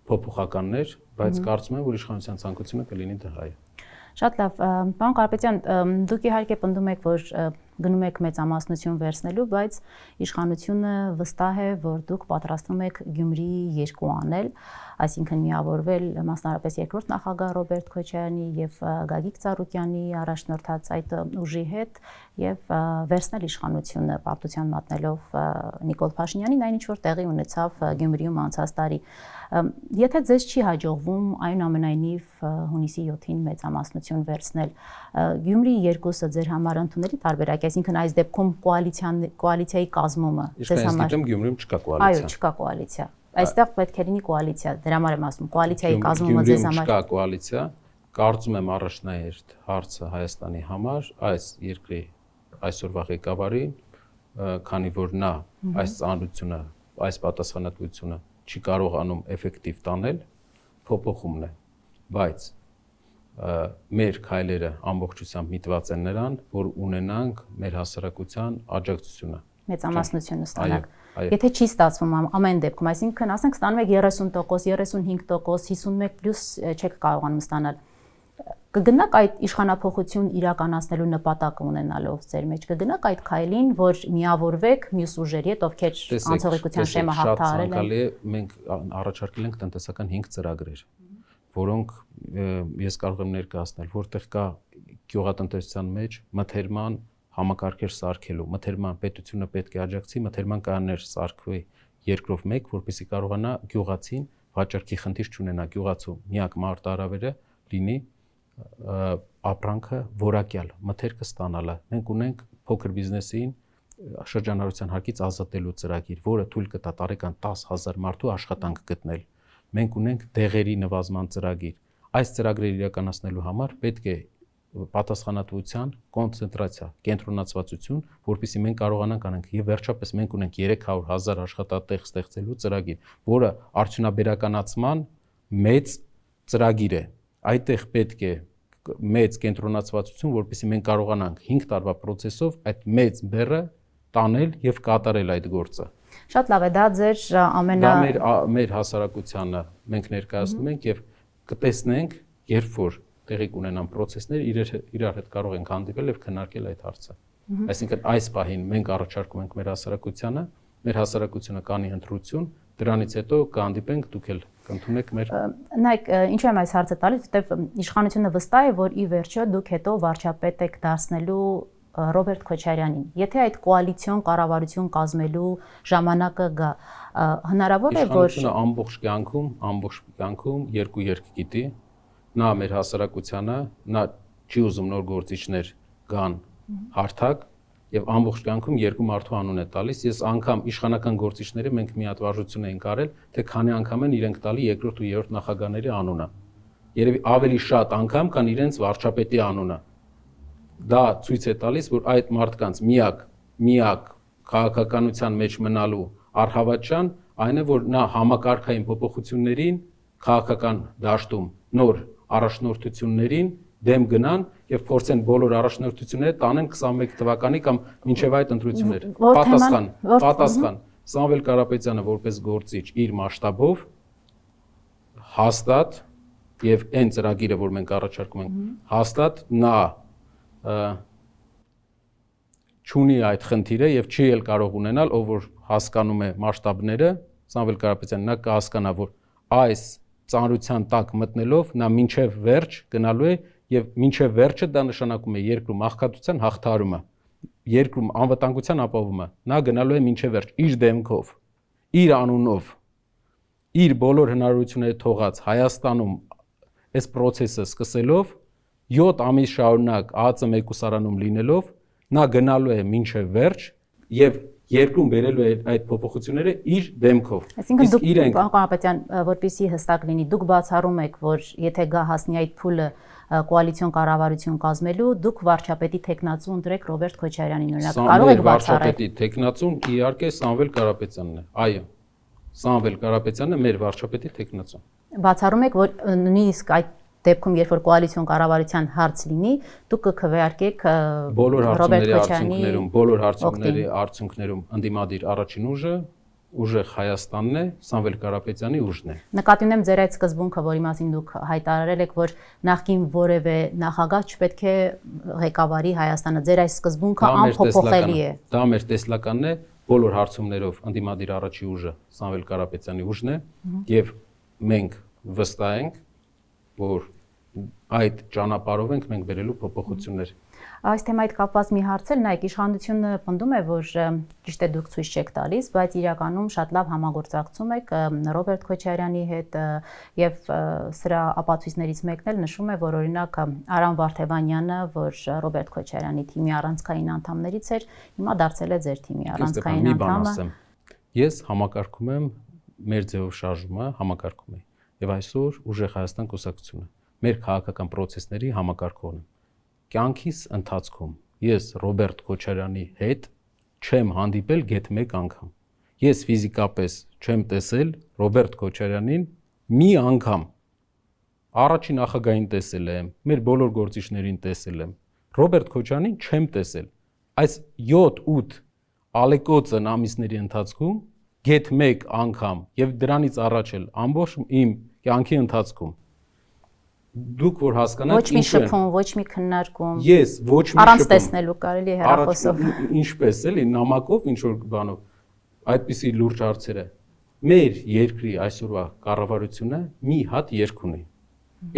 փոփոխականներ, բայց կարծում եմ, որ իշխանության ցանկությունը կլինի դա հայ։ Շատ լավ, պարոն Կարապետյան, դուք իհարկե պնդում եք, որ գնում եք մեծամասնություն վերցնելու, բայց իշխանությունը վստահ է, որ դուք պատրաստվում եք Գյումրի 2 անել, այսինքն միավորվել մասնարարպես երկրորդ նախագահ Ռոբերտ Քոչարյանի եւ Գագիկ Ծառուկյանի առաջնորդած այդ ուժի հետ եւ վերցնել իշխանությունը պարտության մատնելով Նիկոլ Փաշինյանին, այն ինչ որ տեղի ունեցավ Գյումրիում անցած տարի։ Եթե ձեզ չի հաջողվում այնուամենայնիվ հունիսի 7-ին մեծամասնություն վերցնել, Գյումրի 2-ը ձեր համար ընդունելի տարբերակ է, այսինքն այս դեպքում կոալիցիայի կազմումը ձեզ համար։ Իսկ գիտեմ Գյումրիում չկա կոալիցիա։ Այո, չկա կոալիցիա։ Այստեղ պետք է լինի կոալիցիա, դրա համար եմ ասում, կոալիցիայի կազմումը ձեզ համար։ Չկա կոալիցիա, կարծում եմ առաջնահերթ հարցը Հայաստանի համար այս երկրի այսօրվա ղեկավարի, քանի որ նա այս ծանրությունը, այս պատասխանատվությունը չի կարողանում էֆեկտիվ տանել, փոփոխումն է, բայց մեր քայլերը ամբողջությամբ միտված են նրան, որ ունենանք մեր հասարակության աջակցությունը։ Մեծամասնությունը ստանանք։ Եթե չի ստացվում ամեն դեպքում, այսինքն ասենք ստանում եք 30%, 35%, 51+ չեք կարողանում ստանալ, կգնաք այդ իշխանափոխություն իրականացնելու նպատակը ունենալով ձեր մեջ, կգնաք այդ քայլին, որ միավորվեք մյուս ուժերի հետ, ովքեր անցողիկության շեմը հաղթահարել են։ Շատ ցանկալի է, մենք առաջարկել ենք տնտեսական 5 ծրագրեր, որոնք ես կարող եմ ներկայացնել, որտեղ կա գյուղատնտեսության մեջ մթերման համակարգեր սարքելու, մթերման պետությունը պետք է աջակցի, մթերման կանոններ սարքվի երկրով մեկ, որպեսզի կարողանա գյուղացին վաճառքի խնդիր չունենա, գյուղացու միակ մարտահրավերը լինի ապրանքը որակյալ, մթերքը ստանալը։ Մենք ունենք փոքր բիզնեսին շրջանառության հարկից ազատելու ծրագիր, որը թույլ կտա տարեկան 10,000 մարդու աշխատանք գտնել։ Մենք ունենք դեղերի նվազման ծրագիր։ Այս ծրագրերը իրականացնելու համար պետք է պատասխանատվության կոնցենտրացիա, կենտրոնացվածություն, որպեսզի մենք կարողանանք անենք եւ վերջապես մենք ունենք 300,000 աշխատատեղ ստեղծելու ծրագիր, որը արդյունաբերականացման մեծ ծրագիր է։ Այդտեղ պետք է մեծ կենտրոնացվածություն, որպեսզի մենք կարողանանք 5 տարվա process-ով այդ մեծ բեռը տանել եւ կատարել այդ գործը։ Շատ լավ է, դա ձեր դա մեր հասարակությանը մենք ներկայացնում ենք եւ կտեսնենք, երբ որ տեղի կունենան process-ներ, իրար հետ կարող ենք հանդիպել եւ քննարկել այդ հարցը։ Այսինքն այս պահին մենք առաջարկում ենք մեր հասարակությունը կանի ընտրություն, դրանից հետո կհանդիպենք, դուք էլ կընդունեք մեր։ Նայեք, ինչու եմ այս հարցը տալիս, որտեղ իշխանությունը վստահ է, որ ի վերջո դուք հետո վարչապետ եք դարձնելու Ռոբերտ Քոչարյանին։ Եթե այդ կոալիցիոն կառավարություն կազմելու ժամանակը գա, հնարավոր է, որ իշխանությունը ամբողջ կյանքում երկու երկ գիտի, նա մեր հասարակությանը, նա չի ուզում նոր գործիչներ գան հարթակ եւ ամբողջ կյանքում երկու մարդու անուն է տալիս։ Ես անգամ իշխանական գործիչները մենք մի հատ վարժություն ենք արել, թե քանի անգամ են իրենք տալի երկրորդ ու երրորդ նախագահների անունը։ Երևի ավելի շատ անգամ կան իրենց վարչապետի անունը։ Դա ցույց է տալիս, որ այդ մարդկանց միակ քաղաքականության մեջ մնալու առհավատչան այն է, որ նա համակարգային փոփոխություններին քաղաքական դաշտում նոր առաջնորդություններին դեմ գնան եւ փորձեն բոլոր առաջնորդությունները տանեն 21 թվականի կամ մինչեւ այդ ընտրություններ։ Պատասխան Սամվել Կարապետյանը որպես գործիչ իր մասշտաբով հաստատ եւ այն ծրագիրը, որ մենք առաջարկում ենք, հաստատ նա չունի այդ խնդիրը եւ չի էլ կարող ունենալ, ով որ հասկանում է մասշտաբները, Սամվել Կարապետյանը նա կհասկանա, որ այս ծանրության տակ մտնելով նա մինչև վերջ գնալու է եւ մինչև վերջը դա նշանակում է երկրում աղքատության հաղթահարումը, երկրում անվտանգության ապահովումը, նա գնալու է մինչև վերջ իր դեմքով, իր անունով, իր բոլոր հնարավորությունները թողած Հայաստանում այս process-ը սկսելով 7 ամիս շարունակ ԱԱԾ մեկուսարանում լինելով նա գնալու է մինչև վերջ եւ երկրում բերելու է այդ փոփոխությունները իր դեմքով։ Այսինքն դուք պարոն Կարապետյան, որպեսզի հստակ լինի, դուք բացառում եք, որ եթե գա հասնի այդ փուլը կոալիցիոն կառավարություն կազմելու, դուք վարչապետի տեխնացու ընտրեք Ռոբերտ Քոչարյանին, օրինակ կարող եք բացառել։ Վարչապետի տեխնացուն իհարկե Սամվել Կարապետյանն է։ Այո։ Սամվել Կարապետյանը մեր վարչապետի տեխնացուն։ Բացառում եք, որ նույնիսկ այդ դեպքում, երբ որ կոալիցիոն կառավարության հարց լինի, դուք կքվեարկեք բոլոր Ռոբերտ Քոչարյանի արդյունքներում ընդդիմադիր առաջին ուժը Հայաստանն է, Սամվել Կարապետյանի ուժն է։ Նկատի ունեմ ձեր այդ սկզբունքը, որի մասին դուք հայտարարել եք, որ նախկին որևէ նախագահ չպետք է ղեկավարի Հայաստանը, ձեր այս սկզբունքը անփոփոխելի է։ Դա մեր տեսլականն է, բոլոր հարցումներով ընդդիմադիր առաջի ուժը Սամվել Կարապետյանի ուժն է, եւ մենք վստահ ենք, որ այդ ճանապարհով ենք մենք բերելու փոփոխություններ։ Այս թեմայից կապված մի հարց էլ, նայեք, իշխանությունը պնդում է, որ ճիշտ է դուք ցույց չեք տալիս, բայց իրականում շատ լավ համագործակցում եք Ռոբերտ Քոչարյանի հետ եւ սրա ապացույցներից մեկն էլ նշում է, որ օրինակ Արամ Վարդևանյանը, որ Ռոբերտ Քոչարյանի թիմի առանցքային անդամներից էր, հիմա դարձել է ձեր թիմի առանցքային անդամը։ Ես համակարգում եմ մեր ձևով շարժումը, համակարգում եմ եւ այսօր Ուժեղ Հայաստան կուսակցությունը մեր քաղաքական process-ների համակարգողն եմ։ Կյանքիս ընթացքում ես Ռոբերտ Քոչարյանի հետ չեմ հանդիպել գեթ մեկ անգամ։ Ես ֆիզիկապես չեմ տեսել Ռոբերտ Քոչարյանին մի անգամ։ Առաջին նախագահին տեսել եմ, մեր բոլոր գործիչներին տեսել եմ։ Ռոբերտ Քոչարյանին չեմ տեսել։ Այս 7-8 ալեկոծն ամիսների ընթացքում գեթ մեկ անգամ եւ դրանից առաջ էլ ամբողջ իմ կյանքի ընթացքում դուք որ հասկանաք ոչ մի շփում, ոչ մի քննարկում։ Ես ոչ մի առանց տեսնելու կարելի է հեռախոսով։ Ինչպես էլի նամակով ինչ որ բանով այդպիսի լուրջ հարցերը։ Մեր երկրի այսօրվա կառավարությունը մի հատ երկ ունի։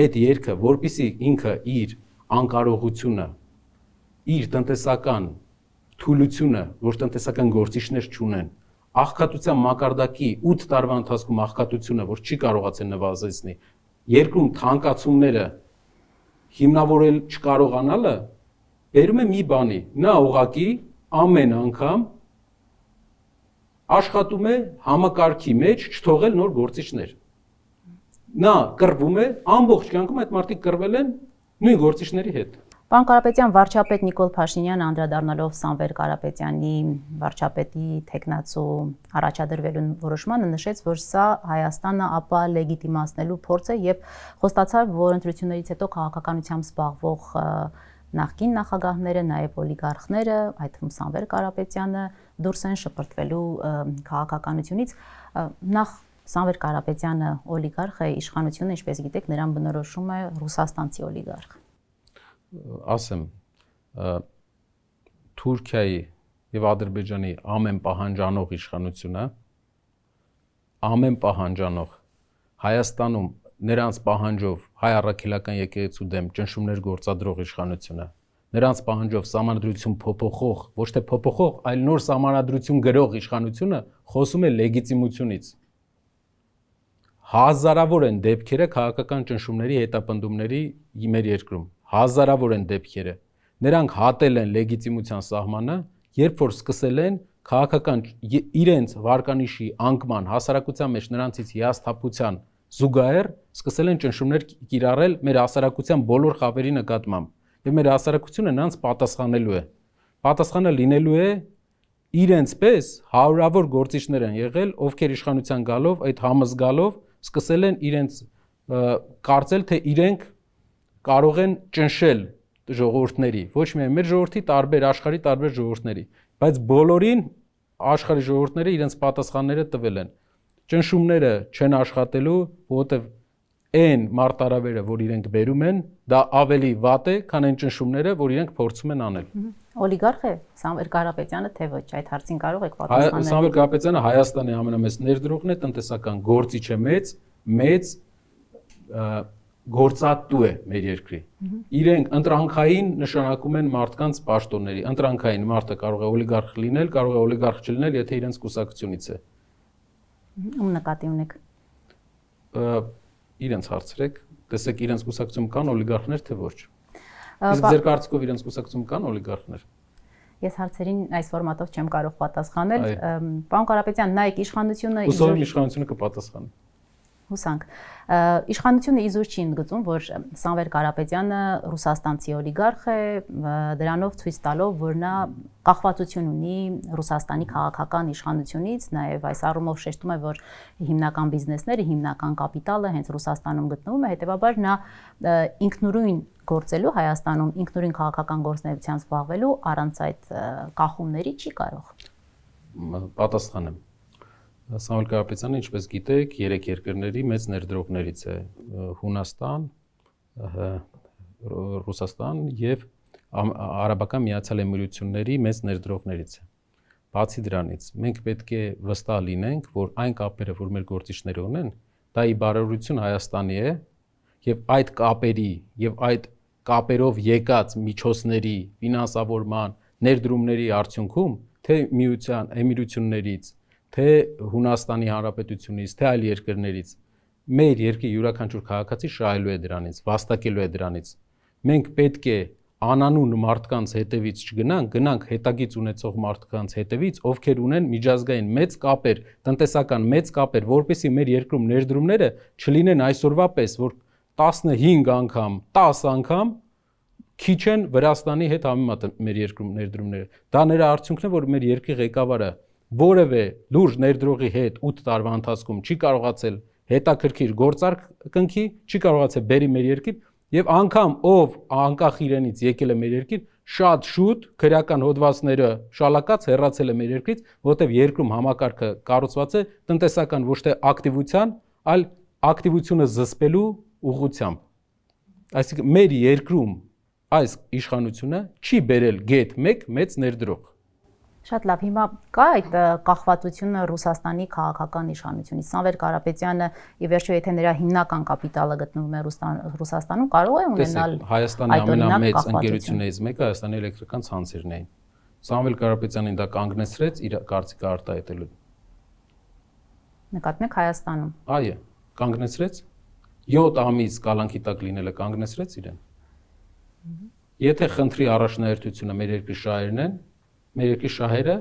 Այդ երկը, որpիսի ինքը իր անկարողությունը, իր տնտեսական թուլությունը, որ տնտեսական գործիչներ չունեն, աղքատության մակարդակի 8 տարվա ընթացքում աղքատությունը, որ չի կարողացել նվազեցնել, երկրում թանկացումները հիմնավորել չկարողանալը բերում է մի բանի, նա ուղղակի ամեն անգամ աշխատում է համակարգի մեջ չթողել նոր գործիչներ։ Նա կռվում է, ամբողջ կյանքում այդ մարդիկ կռվել են նույն գործիչների հետ։ Պարոն Կարապետյան, վարչապետ Նիկոլ Փաշինյանը անդրադառնալով Սամվել Կարապետյանի վարչապետի տեխնացու առաջադրվելու որոշմանը նշեց, որ սա Հայաստանը ապա լեգիտիմացնելու փորձ է եւ խոստացավ, որ ընտրություններից հետո քաղաքականությամբ զբաղվող նախկին նախագահները, նաեւ օլիգարխները, այդ թվում Սամվել Կարապետյանը դուրս են շպրտվելու քաղաքականությունից։ Նախ Սամվել Կարապետյանը օլիգարխ է, իշխանությունը, ինչպես գիտեք, նրան բնորոշում է ռուսաստանցի օլիգարխ։ Ասեմ, Թուրքիայի եւ Ադրբեջանի ամեն պահանջանող իշխանությունը, ամեն պահանջանող Հայաստանում նրանց պահանջով հայ առաքելական եկեղեցու դեմ ճնշումներ գործադրող իշխանությունը, նրանց պահանջով սահմանադրություն փոփոխող, ոչ թե փոփոխող, այլ նոր սահմանադրություն գրող իշխանությունը խոսում է լեգիտիմությունից։ Հազարավոր են դեպքերը քաղաքական ճնշումների հետապնդումների մեր երկրում։ Հազարավոր են դեպքերը։ Նրանք հատել են լեգիտիմության սահմանը, երբ որ սկսել են քաղաքական իրենց վարկանիշի անկման հասարակության մեջ նրանցից հիասթափության զուգահեռ սկսել են ճնշումներ կիրառել մեր հասարակության բոլոր խավերի նկատմամբ։ Եվ մեր հասարակությունը նրանց պատասխանելու է։ Պատասխանը լինելու է իրենց պես հարյուրավոր գործիչներ են եղել, ովքեր իշխանության գալով, այդ համզգալով սկսել են իրենց կարծել, թե իրենք կարող են ճնշել ժողովուրդների, ոչ միայն մեր ժողովրդի, տարբեր աշխարհի տարբեր ժողովուրդների, բայց բոլորին աշխարհի ժողովուրդները իրենց պատասխանները տվել են։ Ճնշումները չեն աշխատելու, որովհետև այն մարտարավերը, որ իրենք բերում են, դա ավելի վատ է, քան այն ճնշումները, որ իրենք փորձում են անել։ Օլիգարխ է Սամվել Կարապետյանը, թե ոչ, այդ հարցին կարող եք պատասխանել։ Սամվել Կարապետյանը Հայաստանի ամենամեծ ներդրողն է, տնտեսական գործիչ է, մեծ գործատու է մեր երկրի։ Իրենք ընտրանքային նշանակում են մարդկանց պաշտոնների։ Ընտրանքային մարդը կարող է օլիգարխ լինել, կարող է օլիգարխ չլինել, եթե իրենց կուսակցությունից է։ Ում նկատի ունեք։ Իրենց հարցրեք, տեսեք իրենց կուսակցությունում կան օլիգարխներ, թե ոչ։ Իսկ ձեր կարծիքով իրենց կուսակցում կան օլիգարխներ։ Ես հարցերին այս ֆորմատով չեմ կարող պատասխանել։ Պարոն Կարապետյան, նայեք, իշխանությունը Հուսով եմ իշխանությունը կպատասխանի։ Հուսանք։ Իշխանությունը իզուր չի ընդգծում, որ Սամվել Կարապետյանը ռուսաստանցի օլիգարխ է, դրանով ցույց տալով, որ նա կախվածություն ունի Ռուսաստանի քաղաքական իշխանությունից, նաև այս առումով շեշտում է, որ հիմնական բիզնեսները, հիմնական կապիտալը հենց Ռուսաստանում գտնվում է, հետեւաբար նա ինքնուրույն գործելու Հայաստանում, ինքնուրույն քաղաքական գործունեությամբ զբաղվելու առանց այդ կախումների չի կարող։ Պատասխանեմ։ Սամվել Կարապետյանը, ինչպես գիտեք, 3 երկրների մեծ ներդրողներից է՝ Հունաստան, Ռուսաստան եւ Արաբական Միացյալ Էմիրությունների մեծ ներդրողներից է։ Բացի դրանից, մենք պետք է վստահ լինենք, որ այն կապերը, որ մեր գործիչները ունեն, դա ի բարօրություն Հայաստանի է եւ այդ կապերի եւ այդ կապերով եկած միջոցների, ֆինանսավորման, ներդրումների արդյունքում թե միության էմիրություններից թե Հունաստանի Հանրապետությունից, թե այլ երկրներից մեր երկրի յուրաքանչյուր քաղաքացի շահելու է դրանից, վաստակելու է դրանից։ Մենք պետք է անանուն մարդկանց հետևից չգնանք, գնանք հետագից ունեցող մարդկանց հետևից, ովքեր ունեն միջազգային մեծ կապեր, տնտեսական մեծ կապեր, որպեսզի մեր երկրում ներդրումները չլինեն այսօրվա պես, որ 15 անգամ, 10 անգամ քիչ են Վրաստանի հետ համեմատ մեր երկրում ներդրումները։ Դա նրա արդյունքն է, որ մեր երկրի ղեկավարը որևէ լուրջ ներդրողի հետ 8 տարվա ընթացքում չի կարողացել հետաքրքիր գործարք կնքի, չի կարողացել բերի մեր երկիր եւ անգամ ով անկախ իրենից եկել է մեր երկիր, շատ շուտ քրեական հոդվածները շալակած հեռացել է մեր երկրից, որտեղ երկրում համակարգը կառուցված է տնտեսական ոչ թե ակտիվության, այլ ակտիվությունը զսպելու ուղղությամբ։ Այսինքն մեր երկրում այս իշխանությունը չի բերել գետ 1 մեծ ներդրող։ Շատ լավ, հիմա կա այդ կախվածությունը Ռուսաստանի քաղաքական իշխանությունից։ Սամվել Կարապետյանը ի վերջո եթե նրա հիմնական կապիտալը գտնվում է Ռուսաստանում, կարող է ունենալ Հայաստանի ամենամեծ ընկերություններից մեկը Հայաստանի էլեկտրական ցանցերն էին։ Սամվել Կարապետյանին դա կանգնեցրեց իր կարծիքը արտահայտելու։ Նկատմեք Հայաստանում։ Այո, կանգնեցրեց 7 ամիս կալանքի տակ լինելը կանգնեցրեց իրեն։ Եթե խնդրի առաջնահերթությունը մեր երկրի շահերն են, մեր երկրի շահերը,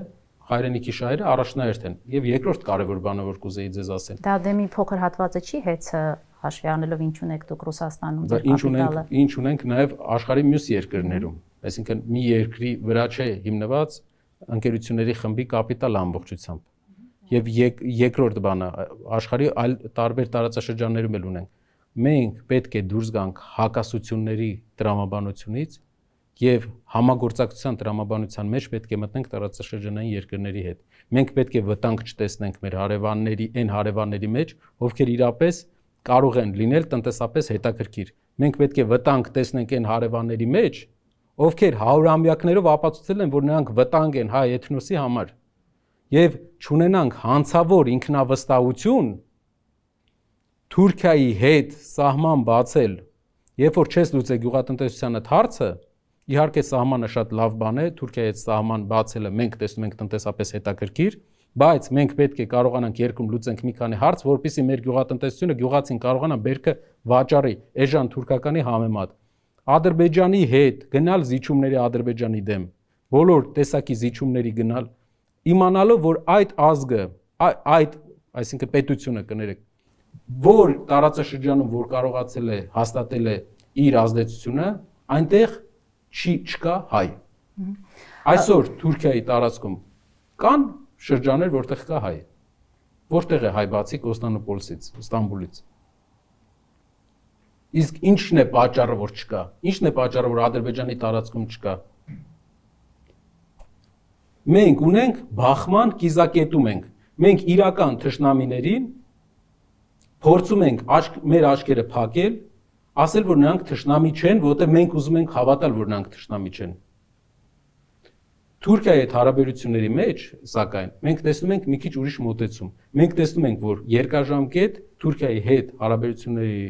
հայրենիքի շահերը առաջնահերթ են։ Եվ երկրորդ կարևոր բանը, որ կուզեի ձեզ ասել։ Դա դե մի փոքր հատվածը չի հեծը հաշվի առնելով ինչ ունեք դուք Ռուսաստանում ձեր կապիտալը։ Ինչ ունենք նաև աշխարհի մյուս երկրներում։ Այսինքն մի երկրի վրա չէ հիմնված ընկերությունների խմբի կապիտալ ամբողջությամբ։ Եվ երկրորդ բանը, աշխարհի այլ տարբեր տարածաշրջաններում էլ ունենք։ Մենք պետք է դուրս գանք հակասությունների տրամաբանությունից եւ համագործակցության տրամաբանության մեջ պետք է մտնենք տարածաշրջանային երկրների հետ։ Մենք պետք է վտանգ չտեսնենք մեր հարևանների, այն հարևանների մեջ, ովքեր իրապես կարող են լինել տնտեսապես հետաքրքիր։ Մենք պետք է վտանգ տեսնենք այն հարևանների մեջ, ովքեր հարյուրամյակներով ապացուցել են, որ նրանք վտանգ են հայ էթնոսի համար։ Եվ չունենանք հանցավոր ինքնավստահություն Թուրքիայի հետ սահման բացել, երբ որ չես լուծել գյուղատնտեսությանը հարցը, իհարկե սահմանը շատ լավ բան է, Թուրքիայի հետ սահման բացելը մենք տեսնում ենք տնտեսապես հետաքրքիր, բայց մենք պետք է կարողանանք երկրում լուծենք մի քանի հարց, որպեսզի մեր գյուղատնտեսությունը գյուղացին կարողանա բերքը վաճառի էժան թուրքականի համեմատ։ Ադրբեջանի հետ գնալ զիջումների Ադրբեջանի դեմ, բոլոր տեսակի զիջումների գնալ, իմանալով, որ այդ ազգը, այսինքն պետությունը կներեք, որ տարածաշրջանում որ կարողացել է հաստատել է իր ազդեցությունը, այնտեղ չկա հայ։ Այսօր Թուրքիայի տարածքում կան շրջաններ, որտեղ կա հայ։ Որտեղ է հայ բացի Կոստանդնուպոլսից, Ստամբուլից։ Իսկ ինչն է պատճառը, որ չկա։ Ինչն է պատճառը, որ Ադրբեջանի տարածքում չկա։ Մենք ունենք բախման կիզակետում ենք։ Մենք իրական թշնամիներին փորձում ենք մեր աչքերը փակել, ասել, որ նրանք թշնամի չեն, որովհետև մենք ուզում ենք հավատալ, որ նրանք թշնամի չեն։ Թուրքիայի հետ հարաբերությունների մեջ, սակայն, մենք տեսնում ենք մի քիչ ուրիշ մոտեցում։ Մենք տեսնում ենք, որ երկարաժամկետ Թուրքիայի հետ հարաբերությունների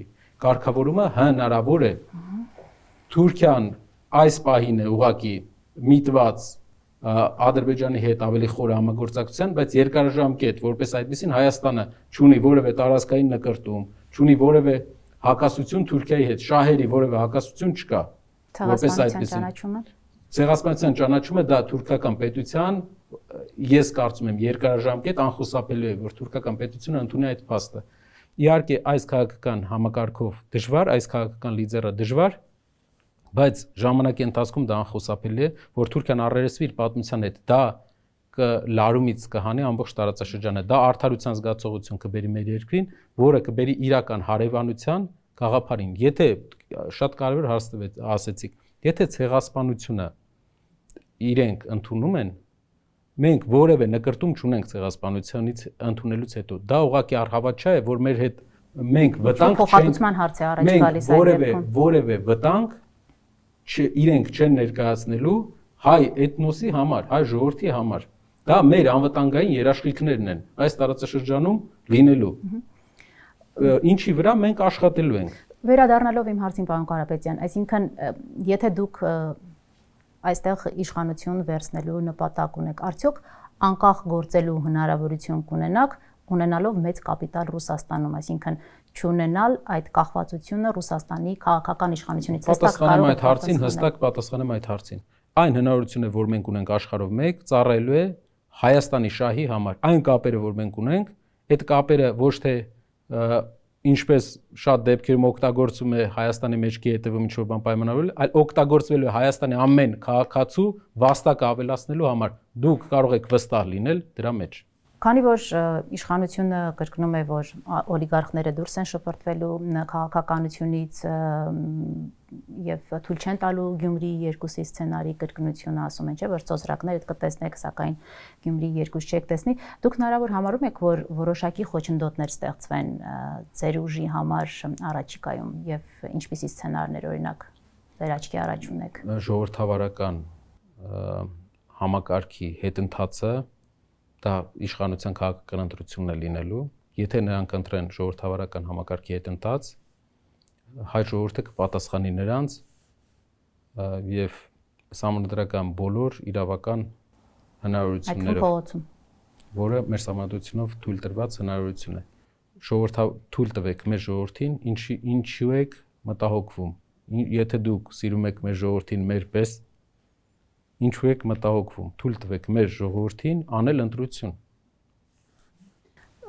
կարգավորումը հնարավոր է։ Թուրքիան այս պահին է ուղղակի միտված Ադրբեջանի հետ ավելի խոր համագործակցության, բայց երկարաժամկետ, որպես այդպեսին Հայաստանը չունի որևէ տարածքային նկրտում, չունի որևէ հակասություն Թուրքիայի հետ, շահերի որևէ հակասություն չկա։ Ցեղասպանության ճանաչումը։ Ցեղասպանության ճանաչումը դա թուրքական պետության, ես կարծում եմ երկարաժամկետ անխուսափելի է, որ թուրքական պետությունը ընդունի այդ փաստը։ Իհարկե այս քաղաքական համակարգով դժվար, այս քաղաքական լիդերը դժվար, բայց ժամանակի ընթացքում դա անխուսափելի է, որ Թուրքիան առերեսվի իր պատմության հետ, դա լարումից կհանի ամբողջ տարածաշրջանը, դա արդարության զգացողություն կբերի մեր երկրին, որը կբերի իրական հարևանության գաղափարին։ Եթե շատ կարևոր հարց ասեցիք, եթե ցեղասպանությունը իրենք ընդունում են, մենք որևէ նկրտում չունենք ցեղասպանությունից ընդունելուց հետո, դա ուղղակի առհավատ չէ, որ մեր հետ մենք վտանգ փոխհատուցման հարց է առաջ գալիս այդ որևէ վտանգ իրենք չեն ներկայացնելու հայ էթնոսի համար, հայ ժողովրդի համար։ Դա մեր անվտանգային երաշխիքներն են այս տարածաշրջանում լինելու։ Ինչի վրա մենք աշխատելու ենք։ Վերադառնալով իմ հարցին, պարոն Կարապետյան, այսինքն եթե դուք այստեղ իշխանություն վերցնելու նպատակ ունեք, արդյոք անկախ գործելու հնարավորություն կունենաք, ունենալով մեծ կապիտալ Ռուսաստանում, այսինքն չունենալ այդ կախվածությունը Ռուսաստանի քաղաքական իշխանությունից։ Պատասխանեմ այդ հարցին, հստակ պատասխանեմ այդ հարցին։ Այն հնարավորությունը, որ մենք ունենք աշխարհով մեկ, ծառայելու է Հայաստանի շահի համար։ Այն կապերը, որ մենք ունենք, այդ կապերը ոչ թե ինչպես շատ դեպքերում օգտագործում է Հայաստանի մեջքի հետևում ինչ-որ բան պայմանավորել, այլ օգտագործվելու է Հայաստանի ամեն քաղաքացու վաստակը ավելացնելու համար։ Դուք կարող եք վստահ լինել դրա մեջ։ Քանի որ իշխանությունը կրկնում է, որ օլիգարխները դուրս են շպրտվելու քաղաքականությունից եւ թույլ չեն տալու Գյումրիի 2-ի սցենարի կրկնությունը, ասում են, չէ, որ ծոզրակներդ կտեսնեք, սակայն Գյումրիի 2 չեք տեսնի, դուք հնարավոր համարում եք, որ որոշակի խոչընդոտներ ստեղծվեն ձեր ուժի համար առաջիկայում եւ ինչպիսի սցենարներ օրինակ ձեր աչքի առաջ ունեք։ Ժողովրդավարական համակարգի հետընթացը դա իշխանության քաղաքական ընտրությունն է լինելու, եթե նրանք ընտրեն ժողովրդավարական համակարգի հետընթաց, հայ ժողովուրդը կպատասխանի նրանց եւ սահմանադրական բոլոր իրավական հնարավորություններով, որը մեր սահմանադրությունով թույլ տրված հնարավորություն է։ Թույլ տվեք մեր ժողովրդին, ինչու եք մտահոգվում։ Եթե դուք սիրում եք մեր ժողովրդին մեր պես, ինչու եք մտահոգվում, թույլ տվեք մեր ժողովրդին անել ընտրություն։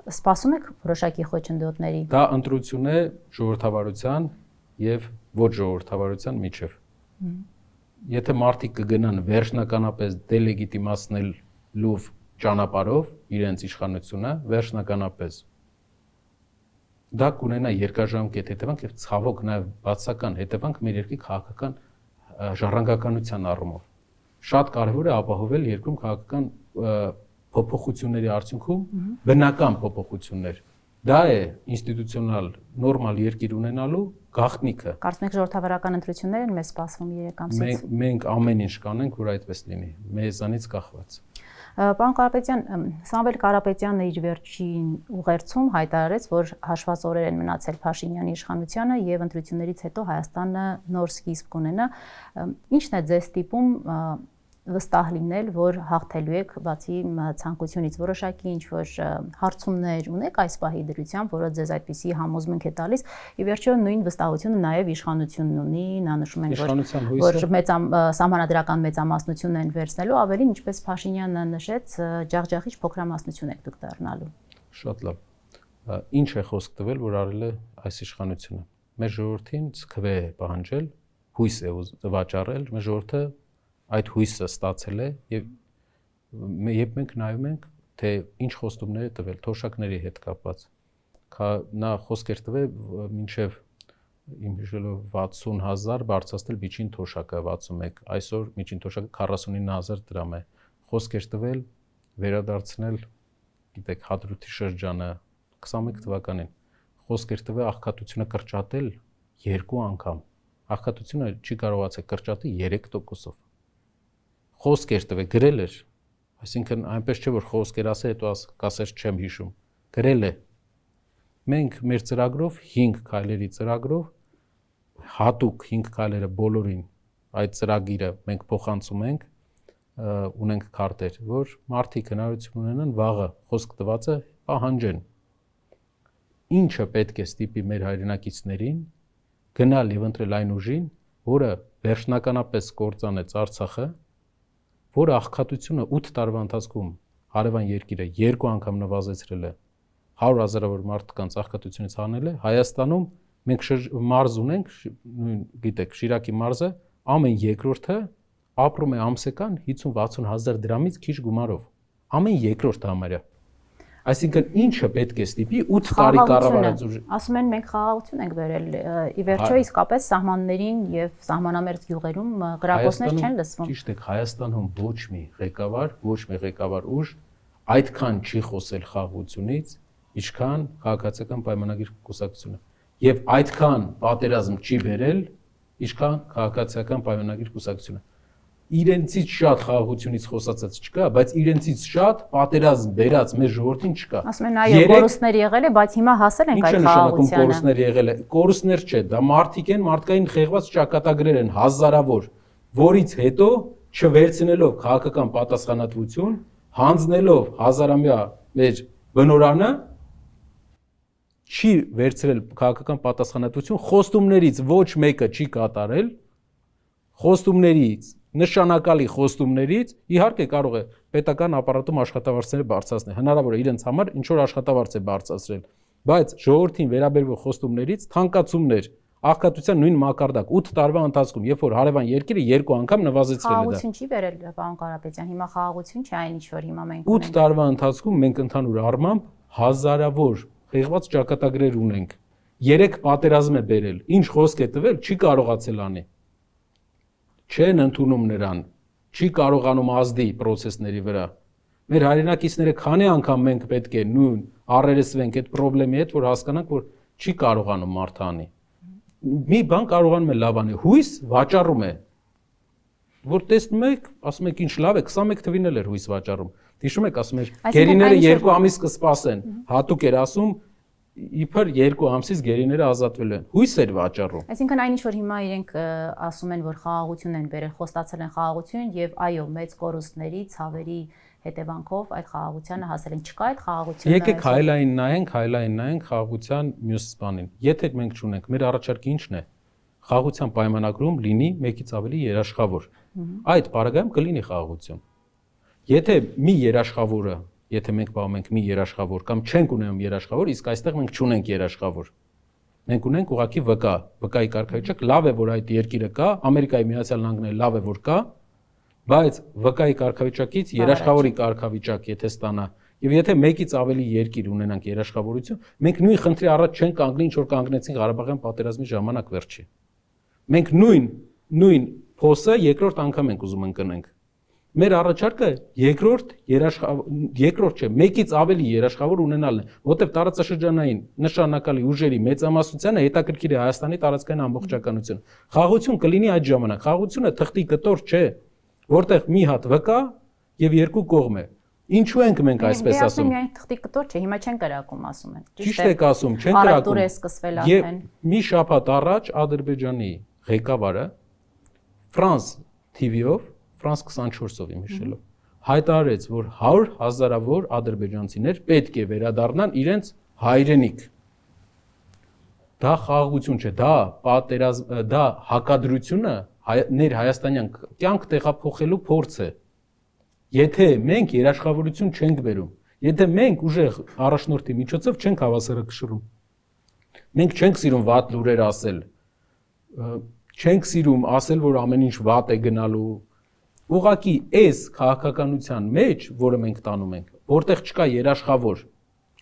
Սպասում եք որոշակի խոչընդոտների։ Դա ընտրություն է ժողովրդավարության եւ ոչ ժողովրդավարության միջև։ Եթե մարդիկ կգնան վերջնականապես դելեգիտիմացնելու ճանապարհով իրենց իշխանությունը, վերջնականապես դա կունենա երկարաժամկետ հետևանք եւ ցավոք նաեւ բացական հետևանք մեր երկրի քաղաքական ժառանգականության առումով։ Շատ կարևոր է ապահովել երկրում քաղաքական փոփոխությունների արդյունքում բնական փոփոխություններ։ Դա է ինստիտուցիոնալ նորմալ երկիր ունենալու գաղտնիքը։ Կարծում եք ժողովրդավարական ընտրություններ են մեզ սպասվում 3 ամսից։ Մենք ամեն ինչ կանենք, որ այդպես լինի, մեզանից կախված։ Պարոն Կարապետյան, Սամվել Կարապետյանը իր վերջին ուղերձում հայտարարեց, որ հաշված օրեր են մնացել Փաշինյանի իշխանությանը եւ ընտրություններից հետո Հայաստանը նոր սկիզբ կունենա։ Ինչն է ձեզ ստիպում վստահ լինել, որ հաղթելու եք բացի ցանկությունից, որոշակի ինչ-որ հարցումներ ունեք այս պահի դրությամբ, որը ձեզ այդպիսի համոզմունք է տալիս։ Ի վերջո նույն վստահությունը նաև իշխանությունն ունի, նա նշում են, որ սահմանադրական մեծամասնություն են վերցնելու, ավելին ինչպես Փաշինյանը նշեց, ջախջախիչ փոքրամասնություն եք դուք դառնալու։ Շատ լավ։ Ինչ է խոսք տվել, որ արել է այս իշխանությունը։ Մեր ժողովրդին քվե է պահանջել, հույս է վաճառել, մեր ժողովուրդը այդ հույսը ստացել է եւ մենք նայում ենք, թե ինչ խոստումներ է տվել թոշակների հետ կապված։ Նա խոսքեր տվել մինչեւ իմ հիշելով 60000 բարձրացնել միջին թոշակը 61, այսօր միջին թոշակը 49000 դրամ է։ Խոսքեր տվել վերադարձնել, գիտեք, Հադրութի շրջանը 21 թվականին։ Խոսքեր տվել աղքատությունը կրճատել 2 անգամ։ Աղքատությունը չի կարողացել կրճատել 3%-ով։ Խոսքեր տվել, գրել էր, այսինքն այնպես չէ, որ խոսքեր ասել, հետո կասես չեմ հիշում, գրել է։ Մենք մեր ծրագրով 5 քայլերի ծրագրով հատուկ 5 քայլերը բոլորին այդ ծրագիրը մենք փոխանցում ենք, ունենք քարտեր, որ մարդիկ հնարավորություն ունենան վաղը խոսք տվածը պահանջեն։ Ինչը պետք է ստիպի մեր հայրենակիցներին գնալ եւ ընտրել այն ուժին, որը վերջնականապես կործանեց Արցախը, որ աղքատությունը 8 տարվա ընթացքում հարևան երկիրը 2 անգամ նվազեցրել է 100,000-ավոր մարդկանց աղքատությունից հանել է, Հայաստանում մենք մարզ ունենք, գիտեք, Շիրակի մարզը ամեն երկրորդը ապրում է ամսական 50-60 հազար դրամից քիչ գումարով, ամեն երկրորդ համարյա։ Այսինքն ինչը պետք է ստիպի 8 տարի կառավարած ասում են մենք խաղաղություն ենք բերել, ի վերջո իսկապես սահմաններին եւ սահմանամերձ գյուղերում գրակոչներ չեն լսվում։ Ճիշտ է, Հայաստանում ոչ մի ղեկավար ուժ այդքան չի խոսել խաղաղությունից, ինչքան քաղաքացիական պայմանագիր կուսակցությունը, եւ այդքան պատերազմ չի բերել, ինչքան քաղաքացիական պայմանագիր կուսակցությունը։ Իրենցից շատ խաղաղությունից խոսածած չկա, բայց իրենցից շատ պատերազմ բերած մեր ժողովրդին չկա։ Ասում են այո, կորուստներ եղել է, բայց հիմա հասել ենք այդ խաղաղությանը։ Կորուստներ եղել է, կորուստներ չէ, դա մարդիկ են, մարդկային խեղված ճակատագրեր են հազարավոր, որից հետո չվերցնելով քաղաքական պատասխանատվություն, հանձնելով հազարամյա մեր բնորանը, չի վերցրել քաղաքական պատասխանատվություն, խոստումներից ոչ մեկը չի կատարել, խոստումներից նշանակալի խոստումներից իհարկե կարող է պետական ապարատում աշխատավարձերը բարձրացնել, հնարավոր է իրենց համար ինչ որ աշխատավարձ է բարձրացրել, բայց ժողովրդին վերաբերող խոստումներից թանկացումներ, աղքատության նույն մակարդակ 8 տարվա ընթացքում, երբ որ հարևան երկիրը 2 անգամ նվազեցրել է դա։ Խաղաղություն չի վերել, պարոն Կարապետյան, հիմա խաղաղություն չի այն ինչ որ հիմա մենք 8 տարվա ընթացքում մենք ընդհանուր առմամբ հազարավոր խեղված ճակատագրեր ունենք։ 3 պատերազմ է բերել, ինչ խոսք է տվել, չի կարողացել անի։ Չեն ընդունում նրան, չի կարողանում ազդի process-ների վրա։ Մեր հայրենակիցները քանի անգամ մենք պետք է նույն առերեսվենք այդ խնդրի հետ, որ հասկանանք, որ չի կարողանում մարդը անի։ Մի բան կարողանում է լավ անի, հույս վաճառում է։ Որ տեսնում եք, ասում եք ինչ լավ է, 21 թվին էլ էր հույս վաճառում։ Հիշում եք, ասում էր, գերիները 2 ամիս կսպասեն, հատուկ էր ասում, իբր 2 ամսից գերիները ազատվել են։ Հույս էր վաճառում։ Այսինքն այնինչ որ հիմա իրենք ասում են, որ խաղաղություն են բերել, խոստացել են խաղաղություն եւ այո, մեծ կորուստների, ցավերի հետևանքով այդ խաղաղությանը հասել են։ Չկա այդ խաղաղությունը։ Եկեք հայլային նայենք խաղաղության մյուս բանին։ Եթե մենք չունենք, մեր առաջարկը ի՞նչն է։ Խաղաղության պայմանագրում լինի մեկից ավելի երաշխավոր։ Այդ բaragայում կլինի խաղաղություն։ Եթե մի երաշխավորը Եթե մենք պահում ենք մի երաշխավոր կամ չենք ունենում երաշխավոր, իսկ այստեղ մենք չունենք երաշխավոր։ Մենք ունենք ուղղակի վկայի կարգավիճակ, լավ է որ այդ երկիրը կա, Ամերիկայի Միացյալ Նահանգները լավ է որ կա, բայց վկայի կարգավիճակից երաշխավորի կարգավիճակ եթե ստանա, եւ եթե մեկից ավելի երկիր ունենանք երաշխավորություն, մենք նույն խնդրի առաջ չենք կանգնի, ինչ որ կանգնեցին Ղարաբաղյան պատերազմի ժամանակ վերջի։ Մենք նույն փոսը երկրորդ անգամ ենք ուզում ընկնենք։ Մեր առաջարկը երկրորդ չէ, մեկից ավելի երաշխավոր ունենալն է, որտեղ տարածաշրջանային նշանակալի ուժերի մեծամասնությանը հետաքրքիր է Հայաստանի տարածքային ամբողջականությունը։ Խաղաղություն կլինի այդ ժամանակ։ Խաղաղությունը թղթի կտոր չէ, որտեղ մի հատ վկա եւ 2 կողմ է։ Ինչու ենք մենք այսպես ասում։ Միայն թղթի կտոր չէ, հիմա չեն կրակում ասում են։ Ճիշտ եք ասում, չեն կրակում։ Առևտուրը է սկսվել արդեն։ Մի շաբաթ առաջ Ադրբեջանի ղեկավարը France TV-ով France 24-ով իմ հիշելով հայտարարեց, որ 100,000-ավոր ադրբեջանցիներ պետք է վերադառնան իրենց հայրենիք։ Դա խաղաղություն չէ, դա պատերազմ, դա հակադրությունը ներհայաստանյան կյանք տեղափոխելու փորձ է։ Եթե մենք երաշխավորություն չենք բերում, եթե մենք ուժեղ առաջնորդի միջոցով չենք հավասարակշռում, մենք չենք սիրում վատ լուրեր ասել, չենք սիրում ասել, որ ամեն ինչ վատ է գնալու, ուղղակի այս քաղաքականության մեջ, որը մենք տանում ենք, որտեղ չկա երաշխավոր,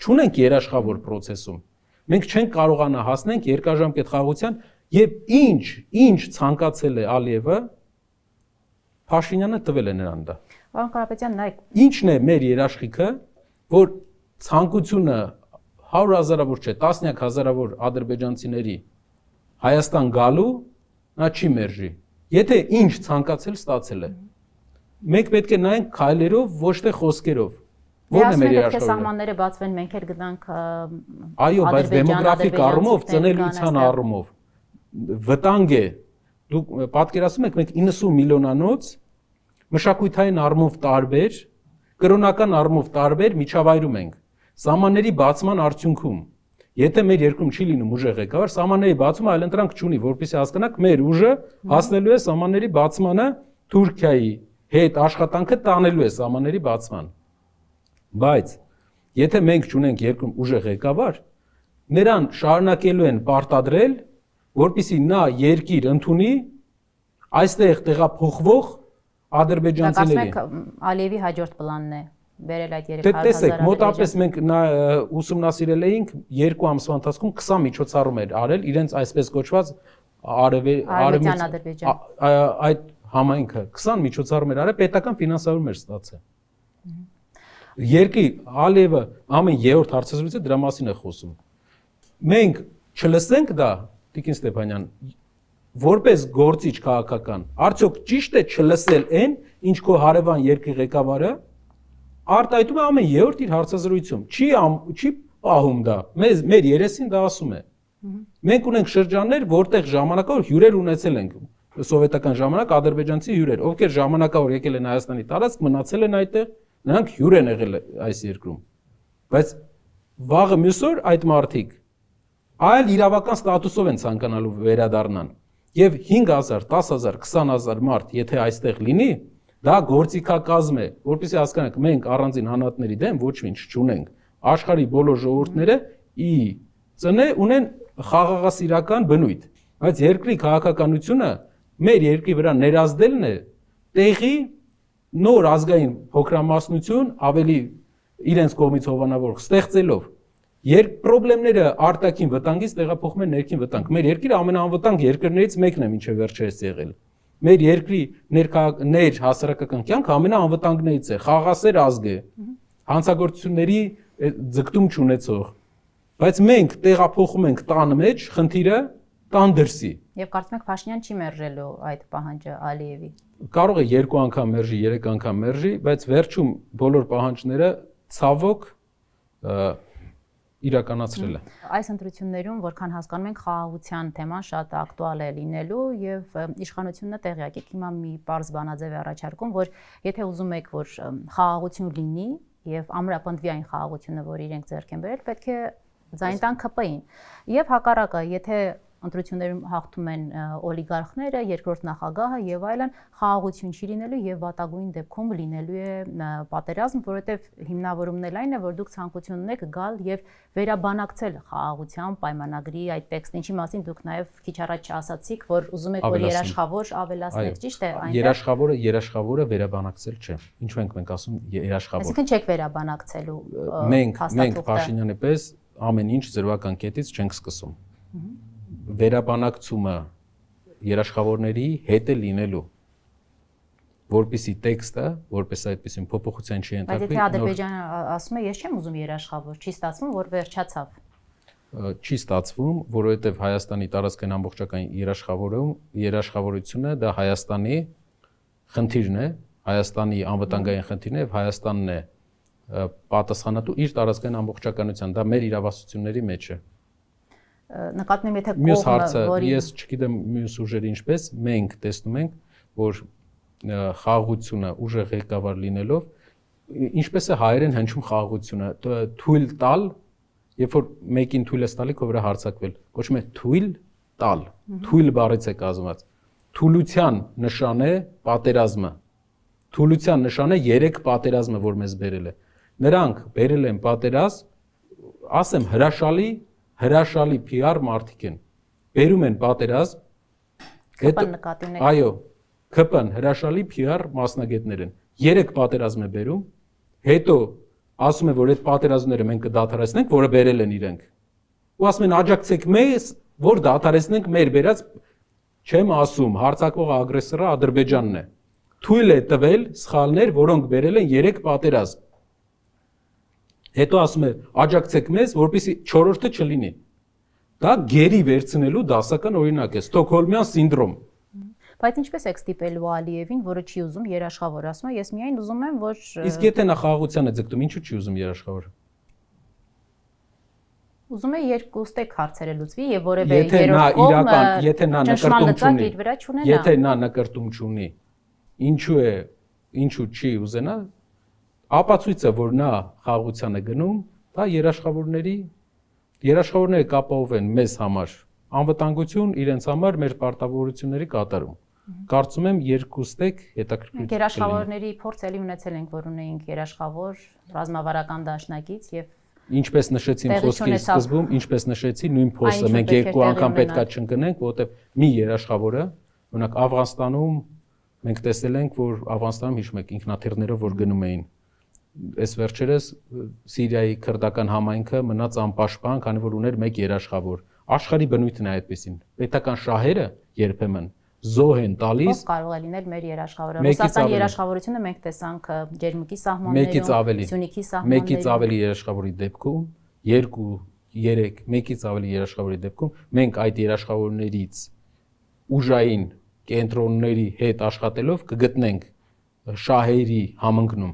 չունենք երաշխավոր process-ում, մենք չենք կարողանա հասնենք երկարաժամկետ խաղաղության եւ ինչ ցանկացել է Ալիևը, Փաշինյանը տվել է նրան դա։ Պարոն Կարապետյան, նայեք, ինչն է մեր երաշխիքը, որ ցանկությունը 100,000-ավոր չէ, տասնյակ հազարավոր ադրբեջանցիների Հայաստան գալու, նա չի մերժի։ Եթե ինչ ցանկացել ստացել է։ Մենք պետք է նայենք քայլերով, ոչ թե խոսքերով։ Ո՞րն է մեր երաշխավորը։ Սահմանները բացվեն, մենք էլ գտանք այո, բայց դեմոգրաֆիկ առումով, ծնելիության առումով վտանգ է։ Դուք պատկերացնում եք, մենք 90 միլիոնանոց մշակութային առումով տարբեր, կրոնական առումով տարբեր միջավայրում ենք։ Սահմանների բացման արդյունքում Եթե մեր երկրում չի լինում ուժեղ ղեկավար, սահմանների բացումը այլ ընտրանք չունի, որպեսզի հասկանաք, մեր ուժը հասնելու է սահմանների բացմանը, Թուրքիայի հետ աշխատանքը տանելու է սահմանների բացման։ Բայց եթե մենք չունենք երկրում ուժեղ ղեկավար, նրան շարունակելու են պարտադրել, որպեսզի նա երկիր ընդունի այստեղ տեղափոխվող ադրբեջանցիների։ Ալիևի հաջորդ պլանն է վերել այդ 300,000 տեսեք, մոտապես մենք ուսումնասիրել էինք 2 ամսվա ընթացքում 20 միջոցառումներ արել իրենց այսպես կոչված Արևմտյան Ադրբեջան այդ համայնքը 20 միջոցառումներ արել, պետական ֆինանսավորումներ ստացել։ Երկրի Ալիևը ամեն երրորդ հարցազրույցը դրա մասին է խոսում։ Մենք չլսենք դա, Տիկին Ստեփանյան, որպես գործիչ քաղաքական, արդյոք ճիշտ է չլսել այն, ինչ քո հարևան երկրի ղեկավարը արտահայտում է ամեն երրորդ իր հարցազրույցում, չի պահում դա, մեր երեսին դա ասում է։ Մենք ունենք շրջաններ, որտեղ ժամանակավոր հյուրեր ունեցել ենք, սովետական ժամանակ ադրբեջանցի հյուրեր, ովքեր ժամանակավոր եկել են Հայաստանի տարածք, մնացել են այդտեղ, նրանք հյուր են եղել այս երկրում։ Բայց վաղը մյուս օր այդ մարդիկ այլ իրավական ստատուսով են ցանկանալու վերադառնան։ Եվ 5,000, 10,000, 20,000 մարդ, եթե այստեղ լինի, դա գործիքակազմ է, որպեսզի հասկանանք, մենք առանձին հանրատների դեմ ոչ ինչ չունենք։ Աշխարհի բոլոր ժողովուրդները ի ծնե ունեն խաղաղասիրական բնույթ, բայց երկրի քաղաքականությունը մեր երկրի վրա ներազդելն է տեղի նոր ազգային փոքրամասնություն ավելի իրենց կողմից հովանավոր ստեղծելով Պրոբլեմները արտաքին վտանգից տեղափոխում են ներքին վտանգ։ Մեր երկիրը ամենաանվտանգ երկրներից մեկն է մինչև վերջերս եղել։ Մեր երկրի ներ հասարակական կյանքը ամենաանվտանգներից է, խաղաղասեր ազգ է, հանցագործությունների ձգտում չունեցող։ Բայց մենք տեղափոխում ենք տան մեջ խնդիրը տան դրսի։ Եվ կարծում եք Փաշինյան չի մերժելու այդ պահանջը Ալիևի։ Կարող է 2 անգամ մերժի, 3 անգամ մերժի, բայց վերջում բոլոր պահանջները ցավոք իրականացրել է։ Այս ընտրություններում, որքան հասկանում ենք, խաղաղության թեման շատ ակտուալ է լինելու եւ իշխանությունը տեղյակ է։ Հիմա մի պարզ բանաձև է առաջարկում, որ եթե ուզում եք, որ խաղաղություն լինի եւ ամրապնդվի այն խաղաղությունը, որ իրենք ձեռք են բերել, պետք է ձայն տան ԿՊ-ին։ Եվ հակառակը, եթե ընտրություններում հաղթում են օլիգարխները, երկրորդ նախագահը եւ այլն, խաղաղություն չի լինելու եւ վատագույն դեպքում լինելու է պատերազմ, որովհետեւ հիմնավորումն էլ այն է, որ դուք ցանկություն ունեք գալ եւ վերաբանակցել խաղաղության պայմանագրի այդ տեքստը, ինչի մասին դուք նաեւ քիչ առաջ ասացիք, որ ուզում եք որ երաշխավոր ավելացնել, ճիշտ է այնտեղ։ Երաշխավորը վերաբանակցել չէ։ Ինչու ենք մենք ասում երաշխավոր։ Այսինքն չեք վերաբանակցելու։ Մենք Փաշինյանի պես ամեն ինչ զրոական կետից չենք սկսում։ Վերաբանակցումը երաշխավորների հետ է լինելու, որպեսի տեքստը, որպես այդպեսին փոփոխության չի Բայց ենթարկվի։ եթե Ադրբեջանը ասում է, ես չեմ ուզում երաշխավոր, չի ստացվում, որ վերջացավ։ Չի ստացվում, որովհետև Հայաստանի տարածքային ամբողջական երաշխավորությունը դա Հայաստանի խնդիրն է, Հայաստանի անվտանգային խնդիրն է, եւ Հայաստանն է պատասխանատու իր տարածքային ամբողջականության, դա մեր իրավասությունների մեջ է։ Նկատում եմ, եթե մյուս հարցը, ես չգիտեմ մյուս ուժերը ինչպես, մենք տեսնում ենք, որ խաղաղությունը ուժեղ ղեկավար լինելով, ինչպես է հայերեն հնչում խաղաղությունը, թույլ տալ, երբ որ մեկին թույլ ես տալի, քո վրա հարձակվել, կոչվում է թույլ տալ, թույլ բառից է կազմված։ Թուլության նշան է պատերազմը։ Թուլության նշան է 3 պատերազմը, որ մեզ բերել է։ Նրանք բերել են պատերազմ, ասեմ հրաշալի PR մարդիկ են, բերում են պատերազմ, այո, ԿՊ-ն հրաշալի PR մասնագետներ են, 3 պատերազմ է բերում, հետո ասում է, որ այդ պատերազմները մենք կդադարեցնենք, որը բերել են իրենք, ու ասում են աջակցեք մեզ, որ դադարեցնենք մեր բերած, չեմ ասում, հարձակվող ագրեսորը Ադրբեջանն է, թույլ է տվել սխալներ, որոնք բերել են 3 պատերազմ։ Հետո ասում է աջակցեք մեզ, որպեսզի 4-րդը չլինի։ Դա գերի վերցնելու դասական օրինակ է, Ստոկհոլմյան սինդրոմ։ Բայց ինչպես եք ստիպելու Ալիևին, որը չի ուզում երաշխավոր, ասում է, ես միայն ուզում եմ, որ Իսկ եթե նա խաղաղության է ձգտում, ինչու չի ուզում երաշխավոր։ Ուզում է երկուստեք հարցերը լուծվի եւ որևէ երրորդ կողմը, եթե նա նկրտում չունի, ինչու չի ուզենա, ապացույցը, որ նա խաղաղության է գնում, դա երաշխավորների Երաշխավորները կապահովեն մեզ համար անվտանգություն, իրենց համար մեր պարտավորությունների կատարում։ Կարծում եմ երկուստեք հետաքրքիր։ Երաշխավորների փորձ էլի ունեցել ենք, որ ունեինք երաշխավոր ռազմավարական դաշնակից եւ ինչպես նշեցի խոսքի սկզբում, ինչպես նշեցի, նույն փոստը մենք երկու անգամ պետքա չընկնենք, որովհետեւ մի երաշխավորը, օրինակ Աֆղանստանում մենք տեսել ենք, որ Աֆղանստանում հիշում եք ինքնաթիռներով որ գնում էին։ Այս վերջերս Սիրիայի քրդական համայնքը մնաց անպաշտպան, քանի որ ուներ մեկ երաշխավոր։ Աշխարհի բնույթն է այդպեսին։ Պետական շահերը երբեմն զոհ են տալիս։ Ով կարող է լինել մեր երաշխավորը։ Ռուսաստանի երաշխավորությունը մենք տեսանք Ջերմուկի սահմաններում, Սյունիքի սահմաններում։ Մեկից ավելի երաշխավորի դեպքում, 2, 3, մեկից ավելի երաշխավորի դեպքում մենք այդ երաշխավորներից ուժային կենտրոնների հետ աշխատելով կգտնենք շահերի համընկնում։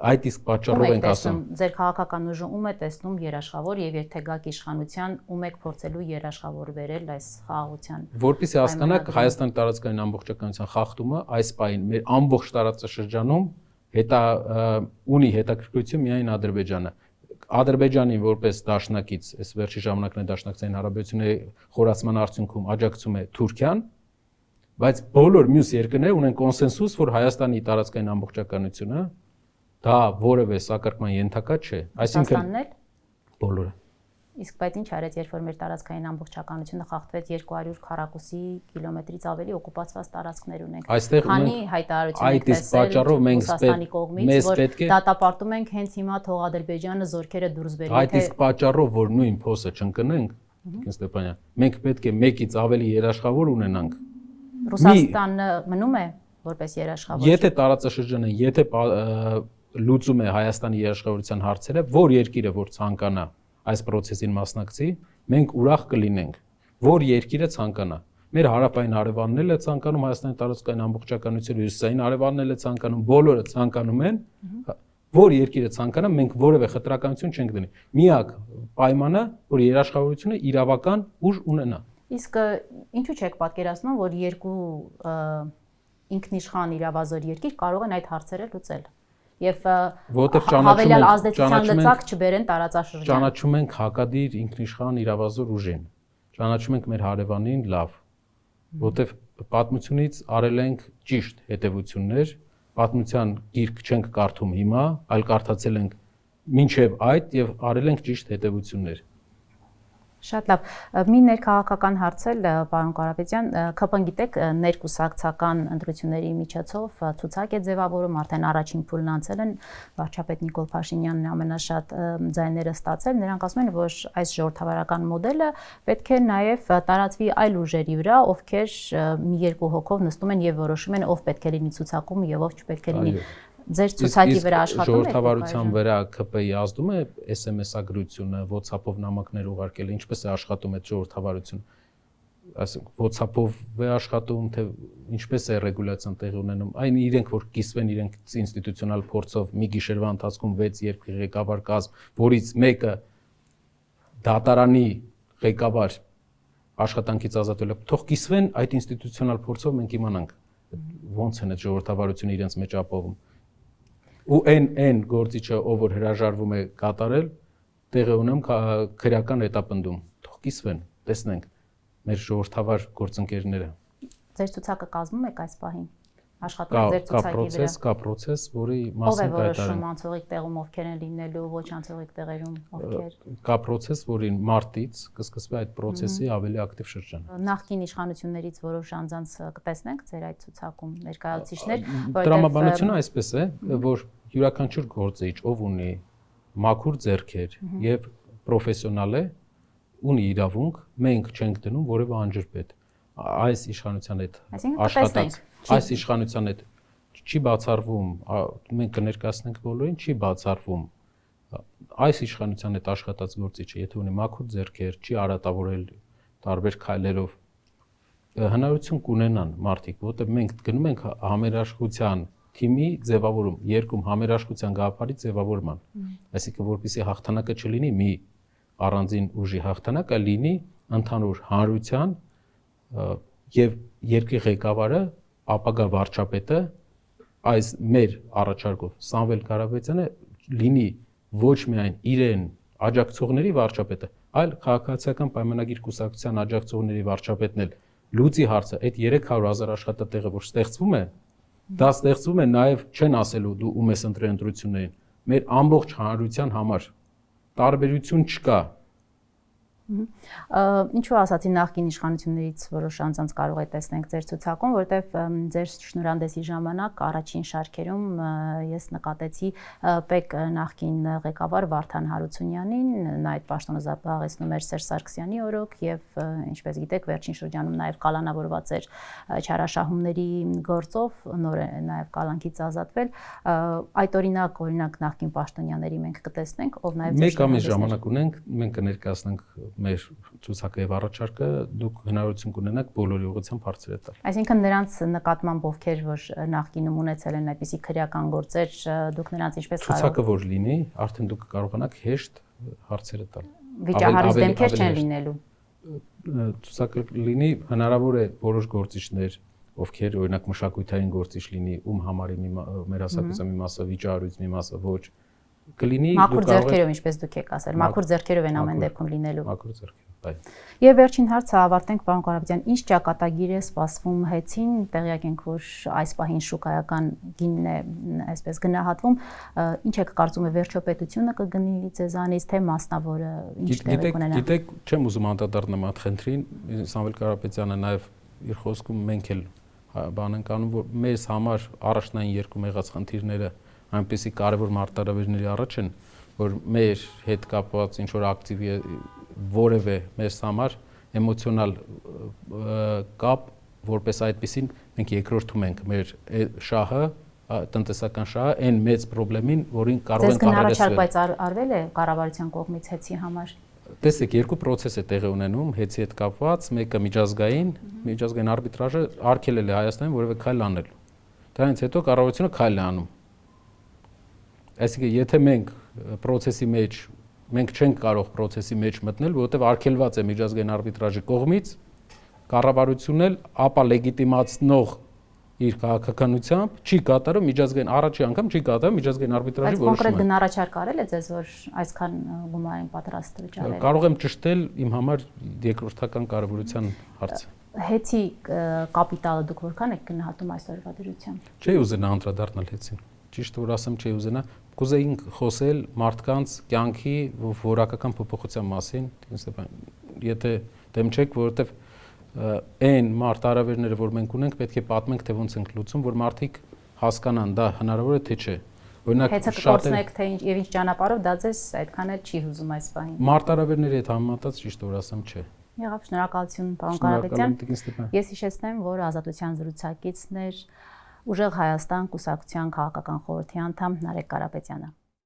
Այդ իսկ պատճառով ենք ասում։ Ձեր քաղաքական ուժը ում է տեսնում երաշխավոր եւ եթե գաք իշխանության ում եք փորձելու երաշխավոր վերել այս խաղաղության։ Որպեսզի հասկանաք Հայաստանի տարածքային ամբողջականության խախտումը այս պահին մեր ամբողջ տարածաշրջանում ունի հետաքրքրություն միայն Ադրբեջանը։ Ադրբեջանին որպես դաշնակից, այս վերջի ժամանակների դաշնակցային հարաբերությունների խորացման արդյունքում աջակցում է Թուրքիան, բայց բոլոր մյուս երկրները ունեն կոնսենսուս, որ Հայաստանի տարածքային ամբողջականությունը դա որևէ սակարկման ենթակա չէ, այսինքն բոլորը։ Իսկ բայց ինչ արեց, երբ որ մեր տարածքային ամբողջականությունը խախտվեց 200 քառակուսի կիլոմետրից ավելի օկուպացված տարածքներ ունենք։ Քանի հայտարարություն եք տեսել Ռուսաստանի կողմից, որ դատապարտում ենք հենց հիմա թող Ադրբեջանը զորքերը դուրս բերի։ Այդ իսկ պատճառով, որ նույն փոսը չընկնենք, Տիկին Ստեփանյան, մենք պետք է մեկից ավելի երաշխավոր ունենանք։ Ռուսաստանը մնում է որպես երաշխավոր։ Եթե տարածաշրջանը, եթե լուծում է Հայաստանի երաշխավորության հարցերը, որ երկիրը որ ցանկանա այս process-ին մասնակցի, մենք ուրախ կլինենք, որ երկիրը ցանկանա։ Մեր հարավային հարևաններն էլ ցանկանում Հայաստանի տարածքային ամբողջականությունը, հյուսիսային հարևաններն էլ ցանկանում, բոլորը ցանկանում են, որ երկիրը ցանկանա, մենք որևէ խտրականություն չենք դնի։ Միակ պայմանը, որ երաշխավորությունը իրավական ուժ ունենա։ Իսկ ինչու՞ չեք պատկերացնում, որ երկու ինքնիշխան իրավազոր երկիր կարող են այդ հարցերը լուծել եւ հավելյալ ազդեցության լծակ չբերեն տարածաշրջան։ Ճանաչում ենք հակադիր ինքնիշխան իրավազոր ուժին։ Ճանաչում ենք մեր հարևանին լավ, որտեվ պատմությունից արել ենք ճիշտ հետևություններ, պատմության գիրք չենք կարդում հիմա, այլ կարդացել ենք մինչև այդ եւ արել ենք ճիշտ հետևություններ։ Շատ լավ։ Մի ներքաղաքական հարց էլ, պարոն Կարապետյան, ԿՊ-ն գիտեք ներկուսակցական ընտրությունների միջոցով ցուցակ է ձևավորում, արդեն առաջին փուլն անցել են, վարչապետ Նիկոլ Փաշինյանն ամենաշատ ձայները ստացել, նրանք ասում են, որ այս ժողովրդավարական մոդելը պետք է նաև տարածվի այլ ուժերի վրա, ովքեր մի երկու հոգով նստում են եւ որոշում են ով պետք է լինի ցուցակում եւ ով չպետք է լինի։ Ձեր ցուցակի վրա աշխատում եք։ Ժողովրդավարության վրա ԿՊ-ի ազդում է SMS-ագրությունը, WhatsApp-ով նամակներ ուղարկելը, ինչպես է աշխատում այդ ժողովրդավարությունը։ Այսինքն WhatsApp-ով է աշխատում, թե ինչպես է ռեգուլյացիան տեղի ունենում։ Այն իրենք որ կիսվեն իրենց ինստիտուցիոնալ փորձով մի գիշերվա ընթացքում 6 երկրի ղեկավար կազմ, որից մեկը դատարանի ղեկավար աշխատանքից ազատվել է, թող կիսվեն այդ ինստիտուցիոնալ փորձով մենք իմանանք ոնց են այդ ժողովրդավարությունը իրենց մեջ ապահովում։ Ու այն գործիչը, ով որ հրաժարվում է կատարել, տեղի ունեմ քրեական հետապնդում, թող կիսվեն, տեսնենք մեր ժողովրդավար գործընկերները։ Ձեր ցուցակը կազմում եք այս պահին, աշխատում եք ձեր ցուցակի վրա։ Կա process, որի մասին կայտարեմ։ Ով է որոշում անցողիկ տեղում ովքեր են լինելու, ոչ անցողիկ տեղերում ովքեր։ Կա process, որին մարտից կսկսվի այդ process-ի ավելի ակտիվ շրջան։ Նախկին իշխանություններից որոշ անձանց կտեսնենք ձեր այդ ցուցակում ներկայացուցիչներ, Տրամաբանությունը այսպես է, որ յուրաքանչյուր գործիչ, ով ունի մաքուր ձեռքեր եւ պրոֆեսիոնալ է, ունի իրավունք, մենք չենք դնում որևէ անջրպետ։ Այս իշխանության հետ աշխատած, այս իշխանության հետ չի բացառվում, մենք կներկայացնենք բոլորին, չի բացառվում այս իշխանության հետ աշխատած գործիչը, եթե ունի մաքուր ձեռքեր, չի արատավորել տարբեր քայլերով, հնարավորություն կունենան մարդիկ, որտեղ մենք գնում ենք համերաշխության թիմի ձևավորում, երկում համերաշխության գաղափարի ձևավորման, այսինքն որպեսզի հաղթանակը չլինի մի առանձին ուժի հաղթանակը, լինի ընդհանուր հանրության եւ երկրի ղեկավարը, ապագա վարչապետը, այս մեր առաջարկով Սամվել Կարապետյանը լինի ոչ միայն իրեն աջակցողների վարչապետը, այլ քաղաքացիական պայմանագիր կուսակցության աջակցողների վարչապետն էլ լուծի հարցը, այդ 300,000 աշխատատեղը, որ ստեղծվում է, դա ստեղծվում է նաև չեն ասելու դու ում ես ընտրել ընտրություններին, մեր ամբողջ հանրության համար տարբերություն չկա։ Ինչու ասացի նախկին իշխանություններից որոշ անձանց կարող է տեսնենք ձեր ցուցակում, որտեվ ձեր շնորհանդեսի ժամանակ առաջին շարքերում ես նկատեցի ՊԵԿ նախկին ղեկավար Վարդան Հարությունյանին, նա այդ պաշտոնը զբաղեցնում էր Սերժ Սարգսյանի օրոք եւ ինչպես գիտեք վերջին շրջանում նաեւ կալանավորված էր չարաշահումների գործով, նոր է նաեւ կալանքից ազատվել, այդ օրինակ նախկին պաշտոնյաների մենք կտեսնենք, ով նաեւ մեկ ամիս ժամանակ ունենք, մենք կներկայացնենք մեր ցուցակը եւ առաջարկը, դուք հնարավորություն կունենաք բոլորի ուղղությամբ հարցեր տալ։ Այսինքն նրանց նկատմամբ ովքեր որ նախկինում ունեցել են այդպիսի քրեական գործեր, դուք նրանց ինչպես կարող ցուցակը որ լինի, արդեն դուք կարողանաք հեշտ հարցերը տալ։ Վիճահարույց դեմքեր չեն լինելու։ Ցուցակը լինի, հնարավոր է որոշ գործիչներ, ովքեր օրինակ մշակութային գործիչ լինի, ում համարի մեր հասարակության մի մասը վիճահարույց, մի մասը ոչ կլինի մաքուր ձեռքերով ինչպես դուք եք ասել, մաքուր ձեռքերով են ամեն դեպքում լինելու։ Մաքուր ձեռքերով, այո։ Եվ վերջին հարցը ավարտենք, պարոն Կարապետյան, ինչ ճակատագիր է սպասվում հեծին, տեղյակ ենք, որ այս պահին շուկայական գինն է այսպես գնահատվում, ինչ եք կարծում է վերջոպետությունը կգնի ձեզանից, թե մասնավորը ինչ տեղի կունենա։ Գիտեք, չեմ ուզում անդրադառնամ այդ խնդրին, Սամվել Կարապետյանը նաև իր խոսքում մենք էլ բան ենք անում, որ մեզ համար առաջնային երկու եղած խնդիրները այնպեսի կարևոր մարտահրավերների առաջ են, որ մեր հետ կապված ինչ որ ակտիվ որևէ մեզ համար էմոցիոնալ կապ որպես այդպեսին մենք երկրորդում ենք մեր շահը, տնտեսական շահը, այն մեծ խնդրին, որին կարող ենք առերեսվել։ Ձեզ բայց արվել է կառավարության կողմից հեծի համար։ Տեսեք, երկու process է տեղի ունենում հեծի հետ կապված, մեկը միջազգային արբիտրաժը արգելել է Հայաստանին որևէ քայլ անել։ Դրանից հետո կառավարությունը քայլ է անում։ Այսինքն, եթե մենք չենք կարող process-ի մեջ մտնել, որովհետև արգելված է միջազգային արբիտրաժի կողմից, կառավարությունն էլ ապա լեգիտիմացնող իր քաղաքականությամբ չի կատարում միջազգային առաջի անգամ չի կատարում միջազգային արբիտրաժի որոշումը։ Բայց կոնկրետ գնահարարկ արել է ձեզ, որ այսքան գումար են պատրաստ վճարել։ Կարող եմ ճշտել իմ համար երկրորդական կարևորության հարցը։ Հեծի կապիտալը դուք որքան եք գնահատում այսօրվա դրությամբ։ Չէի ուզենա անդրադառնալ հեծին։ Ճիշտ որ ասեմ, չէի ուզենա, կուզեինք խոսել մարդկանց կյանքի որակական փոփոխության մասին, եթե դեմ չեք, որովհետև այն մարտահրավերները, որ մենք ունենք, պետք է պատմենք, թե ոնց ենք լուծում, որ մարդիկ հասկանան, դա հնարավոր է թե չէ։ Օրինակ հեծը կկորցնեք թե ինչ եւ ինչ ճանապարհով, դա ձեզ այդքան էլ չի հուզում այս պահին։ Մարտահրավերների հետ համեմատած ճիշտ որ ասեմ, չէ։ Եղավ, շնորհակալություն, պարոն Կարապետյան։ Ես հիշեցնեմ, որ Ազատության զրուցակիցն էր Ուժեղ Հայաստան կուսակցության քաղաքական խորհրդի անդամ Նարեկ Կարապետյանը։